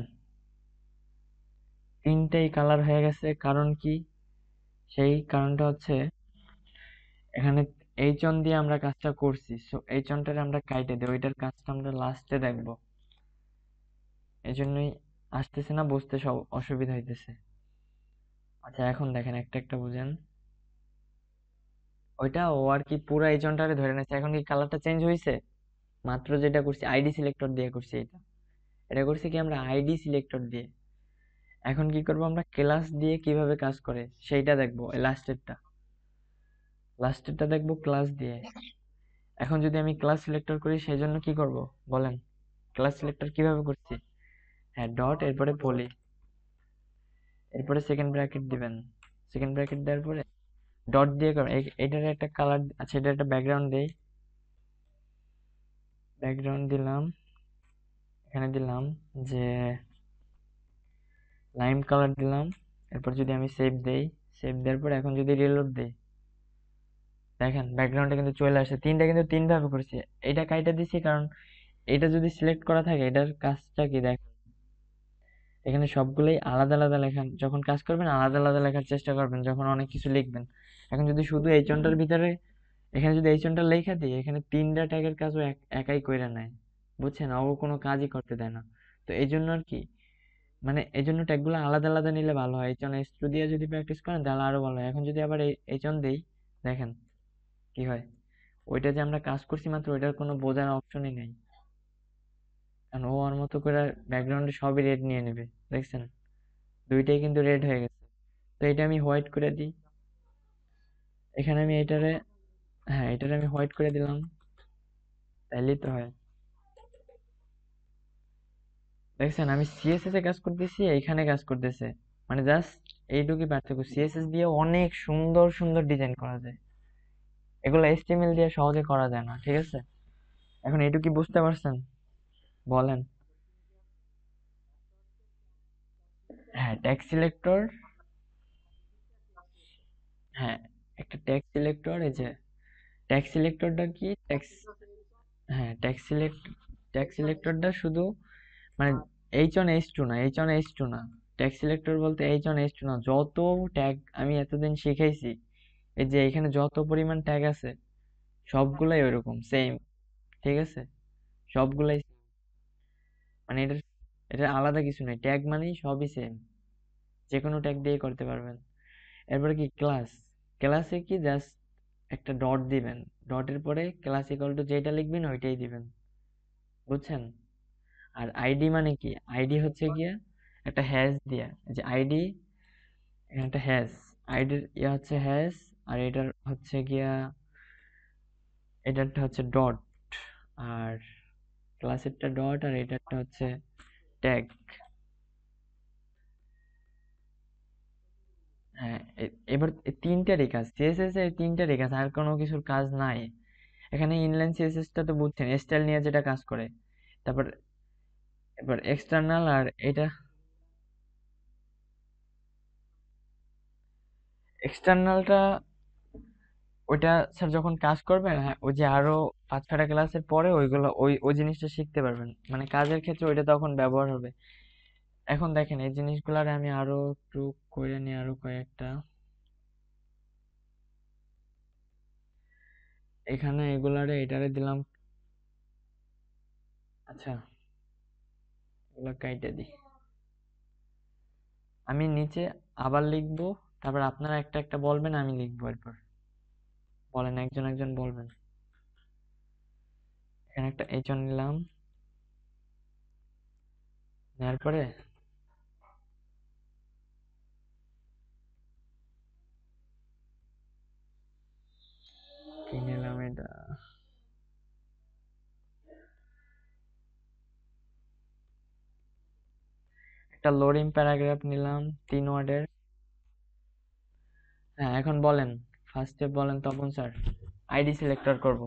তিনটেই কালার হয়ে গেছে, কারণ কি? সেই কারণটা হচ্ছে এখানে এইচ অন দিয়ে আমরা কাজটা করছি, সো এইচ অনটারে আমরা কাইটে দিই, ওইটার কাজটা আমরা লাস্টে দেখবো। এই জন্যই আসতেছে না, বুঝতে সব অসুবিধা হইতেছে। আচ্ছা এখন দেখেন একটা একটা বুঝেন। ওইটা ও আর কি পুরো এইচ অনটারে ধরে নিচ্ছে। এখন কি কালারটা চেঞ্জ হয়েছে? মাত্র যেটা করছি আইডি সিলেক্টর দিয়ে করছি, এটা এটা করছি কি আমরা আইডি সিলেক্টর দিয়ে। এখন কি করব আমরা ক্লাস দিয়ে কিভাবে কাজ করে সেইটা দেখবো, এই লাস্টেরটা, লাস্টেরটা দেখবো ক্লাস দিয়ে। এখন যদি আমি ক্লাস সিলেক্টর করি সেই জন্য কি করব বলেন? ক্লাস সিলেক্টর কিভাবে করছি? হ্যাঁ, ডট, এরপরে পলি, এরপরে সেকেন্ড ব্র্যাকেট দিবেন। সেকেন্ড ব্র্যাকেট দেওয়ার পরে ডট দিয়ে করবেন। এটার একটা কালার, আচ্ছা এটা একটা ব্যাকগ্রাউন্ড দেই, ব্যাকগ্রাউন্ড দিলাম। এখানে দিলাম যে লাইম কালার দিলাম। এরপর যদি আমি সেভ দেই, সেভ দেওয়ার পর এখন যদি রিলোড দেই, দেখেন ব্যাকগ্রাউন্ডটা কিন্তু চলে আসে। তিনটা কিন্তু তিন ভাবে করছি। এটা কাইটা দিছি কারণ এটা যদি সিলেক্ট করা থাকে এটার কাজটা কি দেখ, এখানে সবগুলোই আলাদা আলাদা লেখা, যখন কাজ করবেন আলাদা আলাদা লেখার চেষ্টা করবেন যখন অনেক কিছু লিখবেন। এখন যদি শুধু এই চনটার ভিতরে, এখানে যদি এই চনটা লেখা দিই, এখানে তিনটা ট্যাগের কাজও একাই কইরা নেয়, বুঝছেন? ও কোনো কাজই করতে দেয় না। তো এই জন্য আর কি, মানে এই জন্য ট্যাগগুলো আলাদা আলাদা নিলে ভালো হয়। এইচন এস টু দিয়ে যদি প্র্যাকটিস করেন তাহলে আরো ভালো হয়। এখন যদি আবার এইচন দেই, দেখেন কি হয়। ওইটা যে আমরা কাজ করছি মাত্র, ওইটার কোনো বোঝার অপশনই নেই, কারণ ও ওর মতো করে ব্যাকগ্রাউন্ডে সবই রেড নিয়ে নেবে। দেখছেন দুইটাই কিন্তু রেড হয়ে গেছে। তো এটা আমি হোয়াইট করে দিই। এখানে আমি এটারে, হ্যাঁ এটারে আমি হোয়াইট করে দিলাম, তাইলেই তো হয়। দেখছেন আমি সিএসএস এ কাজ করতেছি, এইখানে কাজ করতেছে, মানে জাস্ট এইটুকুই পার্থক্য। সিএসএস দিয়ে অনেক সুন্দর সুন্দর ডিজাইন করা যায়, এগুলো এইচটিএমএল দিয়ে সহজে করা যায় না, ঠিক আছে। এখন এইটুকু কি বুঝতে পারছেন? বলেন। হ্যাঁ ট্যাগ সিলেক্টর, হ্যাঁ একটা ট্যাগ সিলেক্টর, এই যে ট্যাগ সিলেক্টরটা কি ট্যাক্স, হ্যাঁ ট্যাগ সিলেক্টরটা শুধু মানে এইচ অন এইচ টু না, এইচ অন এইচ টু না। ট্যাগ সিলেক্টর বলতে এইচ অন এইচ টু না, যত ট্যাগ আমি এতদিন শিখাইছি, এই যে এখানে যত পরিমাণ ট্যাগ আছে সবগুলাই ওইরকম সেম, ঠিক আছে। সবগুলাই মানে এটা, এটা আলাদা কিছু নেই, ট্যাগ মানেই সবই সেম, যে কোনো ট্যাগ দিয়ে করতে পারবেন। এরপরে কি ক্লাস, ক্লাসে কি জাস্ট একটা ডট দিবেন, ডটের পরে ক্লাস ইকুয়াল টু যেটা লিখবেন ওইটাই দিবেন, বুঝছেন। আর আইডি মানে কি, আইডি হচ্ছে গিয়া একটা হ্যাশ দিয়া, যে আইডি, এখানে একটা হ্যাশ, আইডির ইয়া হচ্ছে হ্যাশ, আর এটার হচ্ছে গিয়া, এটারটা হচ্ছে ডট, আর ক্লাসেরটা ডট, আর এটারটা হচ্ছে ট্যাগ। হ্যাঁ এবার এই তিনটারই কাজ, সিএসএস এর তিনটারই কাজ, আর কোনো কিছুর কাজ নাই। এখানে ইনলাইন সিএসএস টা তো বুঝছেন, স্টাইল নিয়ে যেটা কাজ করে। তারপর এবার এক্সটার্নাল, আর এটা এক্সটার্নালটা, ওইটা স্যার যখন কাজ করবেন, হ্যাঁ ওই যে আরো 5-6টা ক্লাসের পরে ওইগুলো ওই ওই জিনিসটা শিখতে পারবেন, মানে কাজের ক্ষেত্রে ওইটা তখন ব্যবহার হবে। এখন দেখেন এই জিনিসগুলার আমি আরো একটু করে নিই, আরো কয়েকটা। এখানে এগুলারে এটারে দিলাম, আচ্ছা এগুলা কাইটে দিই। আমি নিচে আবার লিখবো, তারপর আপনারা একটা একটা বলবেন, আমি লিখবো এরপর। বলেন, একজন একজন বলবেন। এখানে একটা এইচ1 নিলাম, নেওয়ার পরে কি নিলাম এটা, একটা লোডিং প্যারাগ্রাফ নিলাম 3 ওয়ার্ডের। হ্যাঁ, এখন বলেন, ফার্স্ট স্টেপ বলেন তপন স্যার। আইডি সিলেক্টর করব,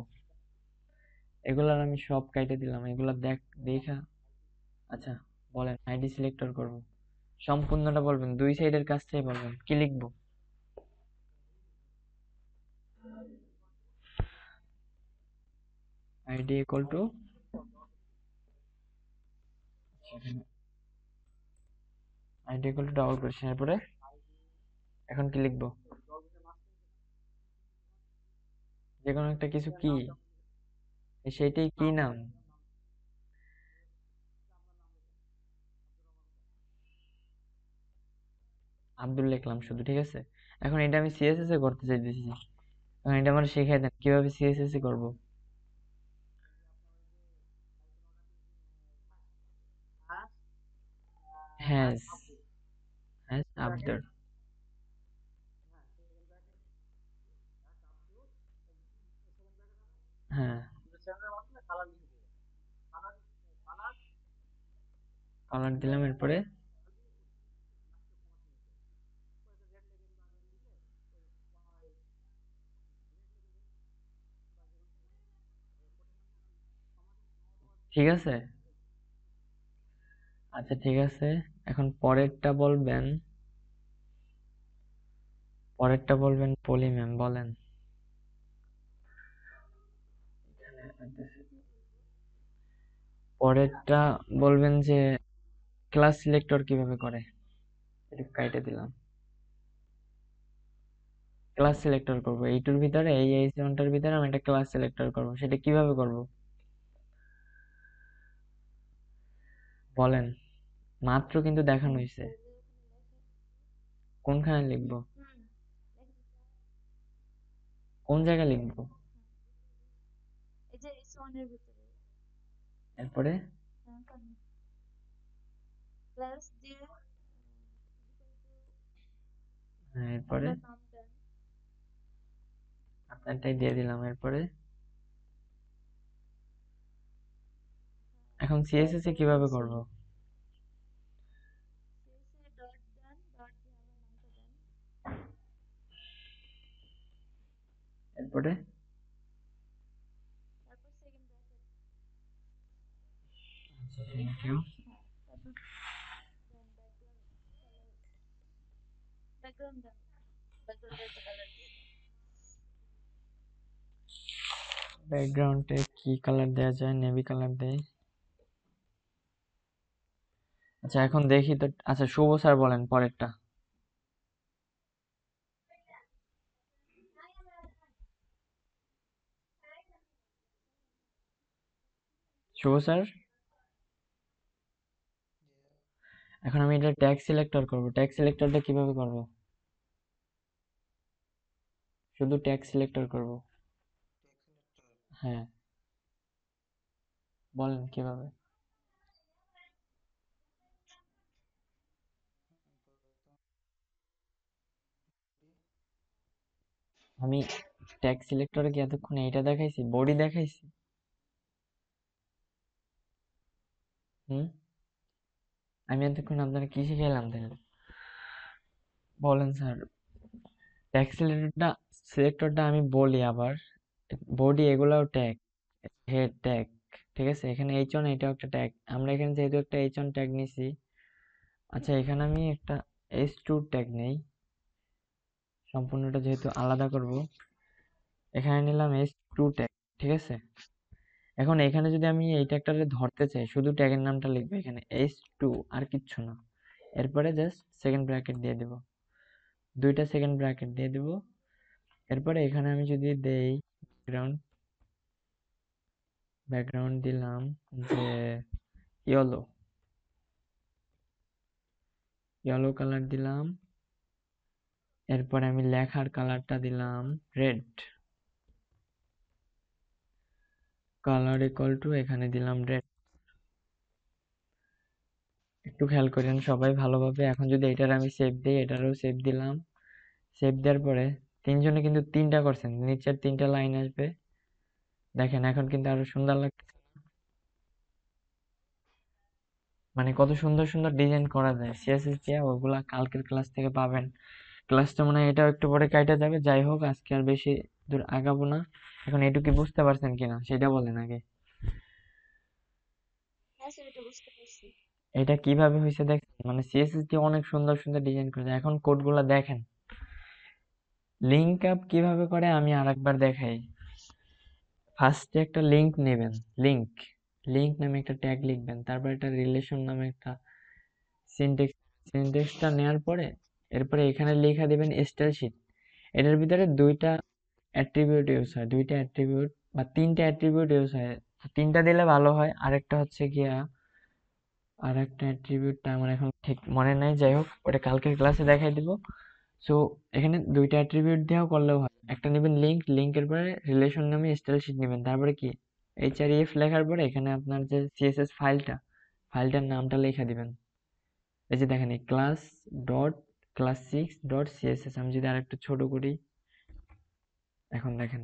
এগুলার আমি সব কাইটে দিলাম, এগুলা দেখা। আচ্ছা, বলেন আইডি সিলেক্টর করব, সম্পূর্ণটা বলবেন, দুই সাইডের কাজটাই বলবেন, কি লিখবো? ID equal to, ID equal to double quotation, এরপরে এখন কি লিখবো? যে কোনো একটা কিছু কি, সেইটাই কি নাম? আব্দুল লিখলাম শুধু, ঠিক আছে। এখন এটা আমি সিএসএস এ করতে চাইতেছি, এখন এটা আমার শিখাই দেন কিভাবে সিএসএস এ করবো। হ্যাঁ, হ্যাঁ আব্দুল, হ্যাঁ কালার দিলাম, এরপরে ঠিক আছে। আচ্ছা ঠিক আছে, এখন পরেরটা বলবেন পলি ম্যাম, বলেন। পরেরটা বলবেন যে ক্লাস সিলেক্টর কিভাবে করে, এটা কাইটে দিলাম। ক্লাস সিলেক্টর করব এইটার ভিতরে, এই এইচএমটার ভিতরে আমি একটা ক্লাস সিলেক্টর করব, সেটা কিভাবে করব বলেন। মাত্র কিন্তু দেখানো হয়েছে, কোনখানে লিখবো, কোন জায়গায় লিখবো? এরপরে হ্যাঁ, এরপরে আপনারটাই দিয়ে দিলাম, এরপরে এখন সিএসএস এ কিভাবে করব? এরপরে থ্যাংক ইউ। ব্যাকগ্রাউন্ডে কি কালার দেওয়া যায়, নেভি কালার দেই। আচ্ছা এখন দেখি তো, আচ্ছা শুভ স্যার বলেন পরেরটা। শুভ স্যার, এখন আমি এটা ট্যাগ সিলেক্টর করব, ট্যাগ সিলেক্টরটা কিভাবে করব? শুধু ট্যাগ সিলেক্টর করব, হ্যাঁ বলেন কিভাবে। আমি ট্যাগ সিলেক্টরে কি এতক্ষণ এইটা দেখাইছি, বডি দেখাইছি? হুম, আমি এতক্ষণ আপনারা কি শিখাইলাম তাহলে বলেন স্যার। ট্যাগ সিলেক্টরটা আমি বলি আবার, বডি এগুলাও ট্যাগ, হেড ট্যাগ, ঠিক আছে। এখানে এইচ1 এটাও একটা ট্যাগ, আমরা এখানে যেহেতু একটা এইচ1 ট্যাগ নিছি, আচ্ছা এখানে আমি একটা এইচ2 ট্যাগ নেই, সম্পূর্ণটা যেহেতু আলাদা করব, এখানে নিলাম এইচ2 ট্যাগ, ঠিক আছে। এখন এখানে যদি আমি এই ট্যাগটারে ধরতে চাই, শুধু ট্যাগের নামটা লিখবো এখানে এইচ2, আর কিচ্ছু না। এরপরে জাস্ট সেকেন্ড ব্র্যাকেট দিয়ে দেব, দুইটা সেকেন্ড ব্র্যাকেট দিয়ে দেব। এরপরে এখানে আমি যদি দেই ব্যাকগ্রাউন্ড, ব্যাকগ্রাউন্ড দিলাম যে ইয়েলো, ইয়েলো কালার দিলাম। এরপরে আমি লেখার কালারটা দিলাম রেড, কালার ইকুয়াল টু এখানে দিলাম রেড। একটু খেয়াল করেন সবাই ভালোভাবে, এখন যদি এটার আমি সেভ দিই, এটারও সেভ দিলাম। সেভ দেওয়ার পরে তিনজনে কিন্তু তিনটা করছেন, নিচের তিনটা লাইন আসবে, দেখেন এখন কিন্তু আরো সুন্দর লাগছে। মানে কত সুন্দর সুন্দর ডিজাইন করা যায় সিএসএস দিয়ে, ওগুলা কালকের ক্লাস থেকে পাবেন। ক্লাসটা মনে হয় এটাও একটু পরে কাইটা যাবে। যাই হোক, আজকে আর বেশি দূর আগাবো না। এখন এটুকু বুঝতে পারছেন কিনা সেটা বলেন আগে। হ্যাঁ স্যার, এটা বুঝতে পারছি। এটা কিভাবে হয়েছে দেখেন, মানে সিএসএস দিয়ে অনেক সুন্দর সুন্দর ডিজাইন করেছে। এখন কোডগুলো দেখেন, লিঙ্ক আপ কিভাবে করে আমি আরেকবার দেখাই। ফার্স্টে একটা লিঙ্ক নেবেন, লিঙ্ক লিঙ্ক নামে একটা ট্যাগ লিখবেন, তারপর একটা রিলেশন নামে একটা সিনটেক্স, সিনটেক্সটা নেওয়ার পরে এরপরে এখানে লেখা দিবেন স্টাইল। এটার ভিতরে দুইটা অ্যাট্রিবিউট ইউজ হয়, দুইটা অ্যাট্রিবিউট বা তিনটা অ্যাট্রিবিউট ইউজ হয়। তো তিনটা দিলে ভালো হয়। আরেকটা হচ্ছে গিয়া, আর একটা অ্যাট্রিবিউটটা আমার এখন ঠিক মনে নাই, যাই হোক ওটা কালকের ক্লাসে দেখাই দিব। সো এখানে দুইটা অ্যাট্রিবিউট দিয়েও করলেও হয়। একটা নেবেন লিঙ্ক, লিঙ্কের পরে রিলেশন নামে স্টাইল শিট নেবেন, তারপরে কি এইচআরইএফ লেখার পরে এখানে আপনার যে সিএসএস ফাইলটা, ফাইলটার নামটা লেখা দিবেন। এই যে দেখেন, এই ক্লাস ডট class6.css, আমি যদি আরেকটু ছোট করি, এখন দেখেন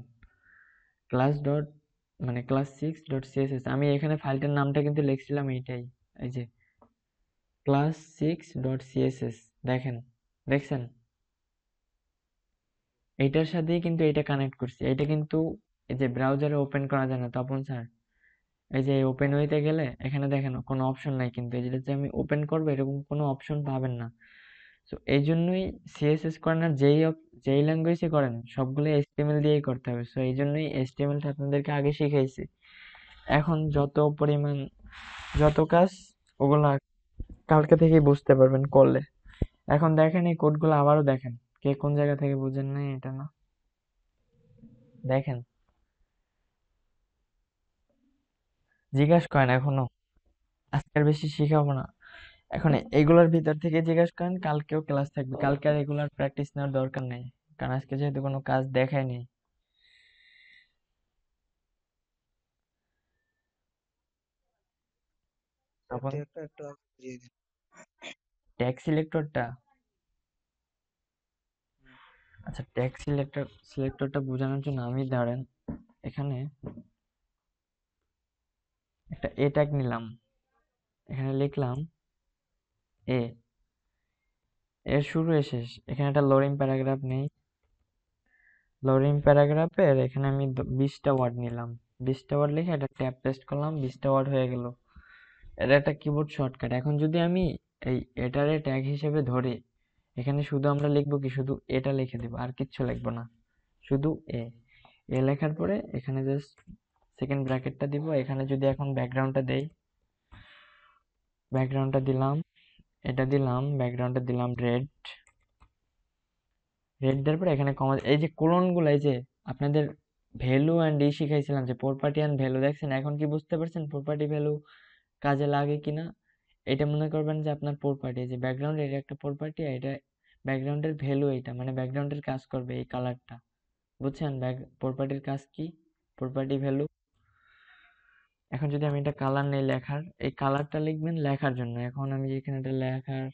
ক্লাস ডট মানে class6.css, আমি এখানে ফাইলটার নামটা কিন্তু লিখছিলাম এইটাই, এই যে class6.css। দেখেন, দেখছেন, এইটার সাথেই কিন্তু এটা কানেক্ট করছি। এটা কিন্তু এই যে ব্রাউজারে ওপেন করা যায় না তপন স্যার, এই যে ওপেন হইতে গেলে এখানে দেখেন কোনো অপশন নাই, কিন্তু এই যেটা যে আমি ওপেন করবো এরকম কোনো অপশন পাবেন না। তো এই জন্যই সিএসএস করেন আর যেই ল্যাঙ্গুয়েজে করেন সবগুলো এইচটিএমএল দিয়েই করতে হবে। সো এই জন্যই এইচটিএমএলটা আপনাদেরকে আগে শিখাইছি। এখন যত কাজ ওগুলা কালকে থেকেই বুঝতে পারবেন করলে। এখন দেখেন এই কোডগুলো আবারও দেখেন, কে কোন জায়গা থেকে বুঝেন নাই এটা না, দেখেন, জিজ্ঞাসা করেন এখনো, আজকের বেশি শিখাবো না। এখন এগুলোর ভিতর থেকে জিজ্ঞাসা করেন, কালকেও ক্লাস থাকবে, কালকে আর এগুলার প্র্যাকটিস নেওয়ার দরকার নেই, কারণ আজকে যেহেতু কোনো কাজ দেখায়নি। তখন ট্যাগটা একটু বুঝিয়ে দিন। ট্যাক্স সিলেক্টরটা, আচ্ছা ট্যাক্স সিলেক্টরটা বোঝানোর জন্য আমি ধরেন এখানে একটা এ ট্যাগ নিলাম, এখানে লিখলাম এ, এর শুরু এ শেষ, এখানে একটা লোডিং প্যারাগ্রাফ নেই, লোডিং প্যারাগ্রাফের এখানে আমি 20টা ওয়ার্ড নিলাম, 20টা ওয়ার্ড লিখে একটা ট্যাব পেস্ট করলাম, 20টা ওয়ার্ড হয়ে গেল। এটা একটা কিবোর্ড শর্টকাট। এখন যদি আমি এই এটারে ট্যাগ হিসেবে ধরি, এখানে শুধু আমরা লিখবো কি, শুধু এটা লিখে দিব, আর কিচ্ছু লিখবো না, শুধু এ। এ লেখার পরে এখানে জাস্ট সেকেন্ড ব্র্যাকেটটা দিব। এখানে যদি এখন ব্যাকগ্রাউন্ডটা দেই, ব্যাকগ্রাউন্ডটা দিলাম, এটা দিলাম, ব্যাকগ্রাউন্ডটা দিলাম রেড, রেড দেওয়ার পরে এখানে কমা, এই যে কোলন গুলো, এই যে আপনাদের ভ্যালু অ্যান্ড ই শিখাইছিলাম যে প্রপার্টি অ্যান্ড ভ্যালু, দেখছেন এখন কি বুঝতে পারছেন প্রপার্টি ভ্যালু কাজে লাগে কিনা? এটা মনে করবেন যে আপনার প্রপার্টি, যে ব্যাকগ্রাউন্ড এটা একটা প্রপার্টি, এটা ব্যাকগ্রাউন্ডের ভ্যালু, এটা মানে ব্যাকগ্রাউন্ডের কাজ করবে এই কালারটা, বুঝছেন? প্রপার্টির কাজ কি, প্রপার্টি ভ্যালু। এখন যদি আমি এটা কালার নেই লেখার, এই কালারটা লিখবেন লেখার জন্য। এখন আমি এখানে এটা লেখার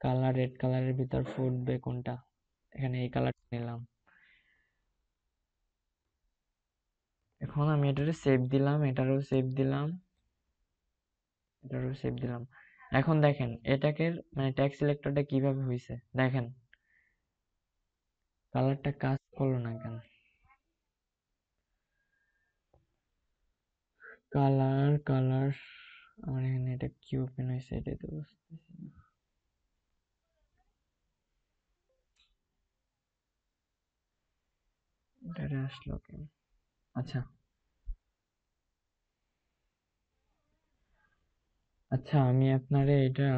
কালার, রেড কালারের ভিতর ফুটবে কোনটা, এখানে এই কালারটা নিলাম। এখন আমি এটারে সেভ দিলাম, এটারও সেভ দিলাম, এটারও সেভ দিলাম। এখন দেখেন এটাকে মানে ট্যাক্স সিলেক্টরটা কিভাবে হয়েছে দেখেন, কালারটা কাজ করলো না কেন? কালার আমার এখানে এটা কি ওপেন হয়েছে এটাই তো বুঝতেছি না। এটা আসলো কেন? আচ্ছা, আচ্ছা আমি আপনারে এটা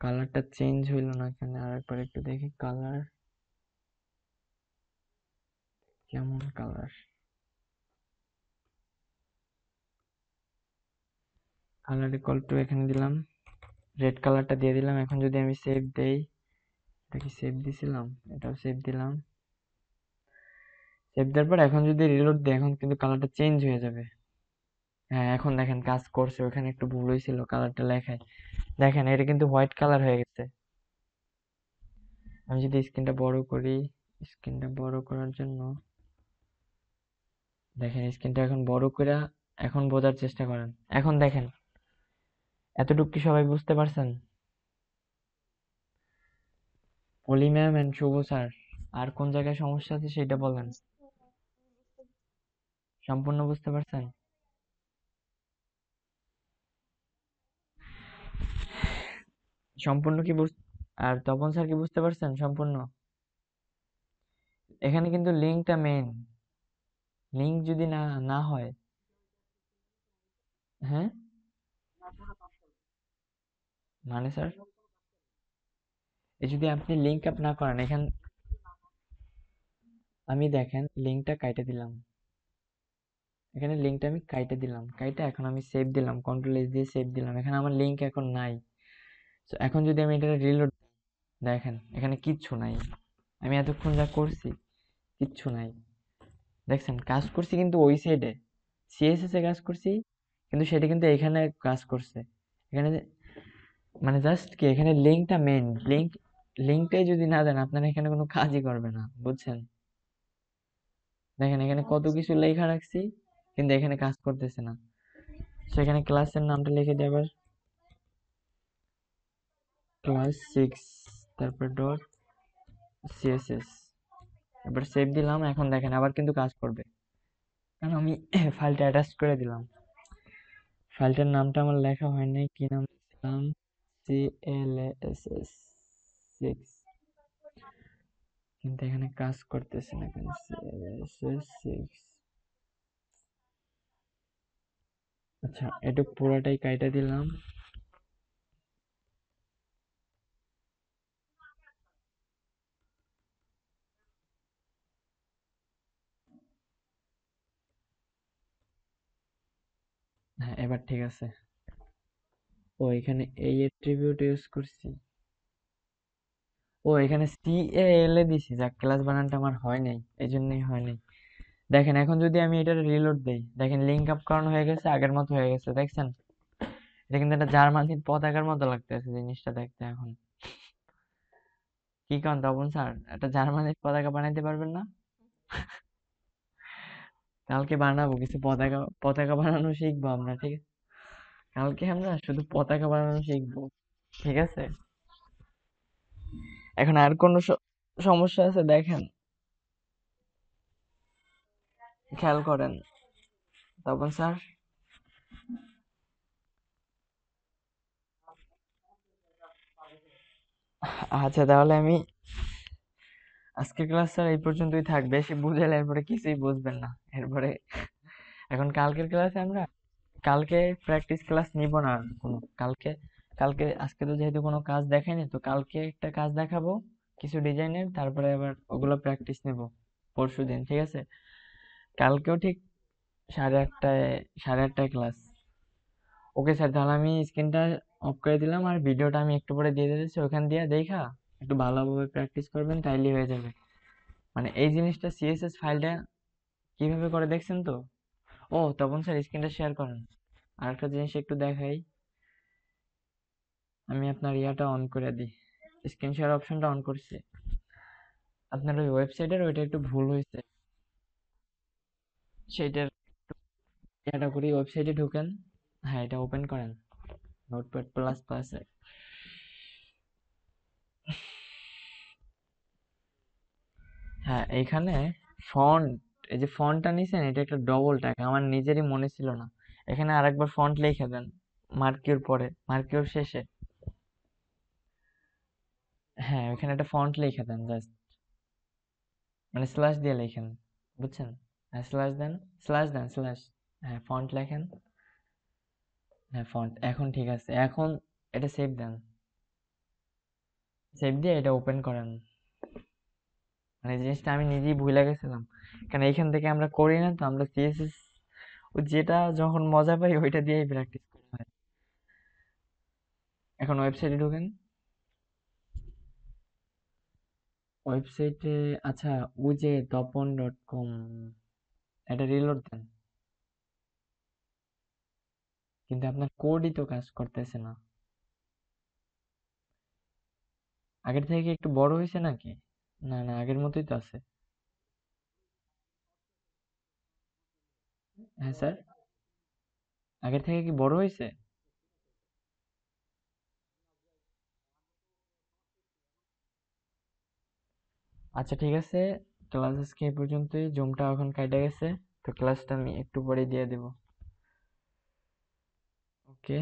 কালারটা চেঞ্জ হইলো না কেন আরেকবার একটু দেখি, কালার কেমন কালার, কালার ইকুয়াল টু এখানে দিলাম, রেড কালারটা দিয়ে দিলাম। এখন যদি আমি সেভ দেই, এটা কি সেভ দিছিলাম, এটাও সেভ দিলাম, সেভ দেওয়ার পর এখন যদি রিলোড দিই এখন কিন্তু কালারটা চেঞ্জ হয়ে যাবে। হ্যাঁ এখন দেখেন কাজ করছে, ওখানে একটু ভুল হয়েছিল কালারটা লেখায়, দেখেন এটা কিন্তু হোয়াইট কালার হয়ে গেছে। আমি যদি স্ক্রিনটা বড় করি, স্ক্রিনটা বড় করার জন্য দেখেন স্ক্রিনটা এখন বড় করে, এখন বোঝার চেষ্টা করেন। এখন দেখেন এতটুকু কি সবাই বুঝতে পারছেন? পলি ম্যাম এন্ড শুভ স্যার। আর কোন জায়গায় সমস্যা আছে সেটা বলেন। সম্পূর্ণ বুঝতে পারছেন? সম্পূর্ণ কি আর তপন স্যার কি বুঝতে পারছেন সম্পূর্ণ? এখানে কিন্তু লিঙ্কটা মেইন। লিঙ্ক যদি না না হয়, হ্যাঁ মানে স্যার, এই যদি আপনি লিঙ্ক আপ না করেন এখান, আমি দেখেন লিঙ্কটা কাইটে দিলাম, এখানে লিঙ্কটা আমি কাইটে দিলাম, কাইটে এখন আমি সেভ দিলাম, কন্ট্রোল এস দিয়ে সেভ দিলাম, এখানে আমার লিঙ্ক এখন নাই। তো এখন যদি আমি এটা রিলোড, দেখেন এখানে কিচ্ছু নাই। আমি এতক্ষণ যা করছি কিচ্ছু নাই, দেখছেন কাজ করছি কিন্তু ওই সাইডে সিএসএস এ কাজ করছি, কিন্তু সেটা কিন্তু এখানে কাজ করছে। এখানে মানে জাস্ট কি এখানে লিঙ্কটা মেইন, লিঙ্কটাই যদি না দেন আপনারা এখানে কোনো কাজই করবে না, বুঝছেন? দেখেন এখানে কত কিছু লেখা রাখছি কিন্তু এখানে কাজ করতেছে না। সেখানে ক্লাসের নামটা লিখে দিয়ে আবার ক্লাস 6, তারপর ডট সিএসএস, এবার সেভ দিলাম। এখন দেখেন আবার কিন্তু কাজ করবে, কারণ আমি ফাইলটা অ্যাটাচ করে দিলাম। ফাইলটার নামটা আমার লেখা হয় নাই, কি নাম দিলাম, CLASS 6, কিন্তু এখানে কাজ করতেছে না কেন? CLASS 6, আচ্ছা এটা পুরোটাই কাইটা দিলাম। হ্যাঁ এবার ঠিক আছে। ও এখানে এই অ্যাট্রিবিউট ইউজ করছি, ও এখানে CAL এ দিছি, যা ক্লাস বানানটা আমার হয় নাই, এই জন্যই হয় নাই। দেখেন এখন যদি আমি এটা রিলোড দেই, দেখেন লিঙ্ক আপ করানো হয়ে গেছে, আগের মতো হয়ে গেছে, দেখছেন? এটা কিন্তু একটা জার্মানির পতাকার মতো লাগতেছে জিনিসটা দেখতে এখন। কি কারণ তপন স্যার, একটা জার্মানির পতাকা বানাইতে পারবেন না? কালকে বানাবো কিছু পতাকা, পতাকা বানানো শিখবো আমরা, ঠিক আছে? কালকে আমরা শুধু পতাকা বানানো শিখবো, ঠিক আছে? এখন আর কোনো সমস্যা আছে দেখেন, খেয়াল করেন তপন স্যার। আচ্ছা তাহলে আমি আজকের ক্লাস স্যার এই পর্যন্তই থাক, বেশি বুঝালে এরপরে কিছুই বুঝবেন না এরপরে। এখন কালকের ক্লাসে আমরা, কালকে প্র্যাকটিস ক্লাস নিব না আর কোনো। কালকে, আজকে তো যেহেতু কোনো কাজ দেখাইনি, তো কালকে একটা কাজ দেখাবো কিছু ডিজাইনের, তারপরে আবার ওগুলো প্র্যাকটিস নেব পরশুদিন, ঠিক আছে? কালকেও ঠিক 8:30টায়, 8:30টায় ক্লাস। ওকে স্যার, তাহলে আমি স্ক্রিনটা অফ করে দিলাম, আর ভিডিওটা আমি একটু পরে দিয়ে দিতেছি, ওখান দিয়ে দেখা একটু ভালোভাবে প্র্যাকটিস করবেন, তাইলেই হয়ে যাবে। মানে এই জিনিসটা সিএসএস ফাইলটা কিভাবে করে দেখছেন তো? ও তখন স্যার স্ক্রিনটা শেয়ার করেন। আর একটা জিনিস একটু দেখাই, আমি আপনার ইয়াটা অন করে দিই, স্ক্রিন শেয়ার অপশনটা অন করছি। আপনার ওই ওয়েবসাইটের ওইটা একটু ভুল হয়েছে, সেইটার ইয়াটা করি, ওয়েবসাইটে ঢুকেন, হ্যাঁ এটা ওপেন করেন, নোটপ্যাড প্লাস প্লাসে। হ্যাঁ এইখানে ফন্ট, এই যে ফন্টটা নিছেন এটা একটা ডবল টাকা, আমার নিজেরই মনে ছিল না। এখানে আরেকবার ফন্ট লিখে দেন, মার্কিউর পরে, মার্কিউর শেষে, হ্যাঁ ওখানে একটা ফন্ট লিখে দেন জাস্ট, মানে স্ল্যাশ দিয়ে লেখেন, বুঝছেন? হ্যাঁ স্ল্যাশ দেন, স্ল্যাশ, হ্যাঁ ফন্ট লেখেন, হ্যাঁ ফন্ট এখন ঠিক আছে। এখন এটা সেভ দেন, সেভ দিয়ে এটা ওপেন করেন। মানে এই জিনিসটা আমি নিজেই ভুলে গেছিলাম, কারণ এইখান থেকে আমরা করি না তো, আমরা সিএসএস যেটা যখন মজা পাই ওইটা দিয়েই প্র্যাকটিস করা হয়। এখন ওয়েবসাইটে ঢোকেন, ওয়েবসাইটে, আচ্ছা ওই যে তপন.com, এটা রিলোড দেন, কিন্তু আপনার কোডই তো কাজ করতেছে না। আগের থেকে কি একটু বড় হয়েছে নাকি? না না আগের মতোই তো আছে। হ্যাঁ স্যার, আগের থেকে কি বড় হয়েছে? আচ্ছা ঠিক আছে, ক্লাস আজকে এই পর্যন্তই, জুমটা এখন কাটা গেছে, তো ক্লাসটা আমি একটু পরে দিয়ে দেব। ওকে।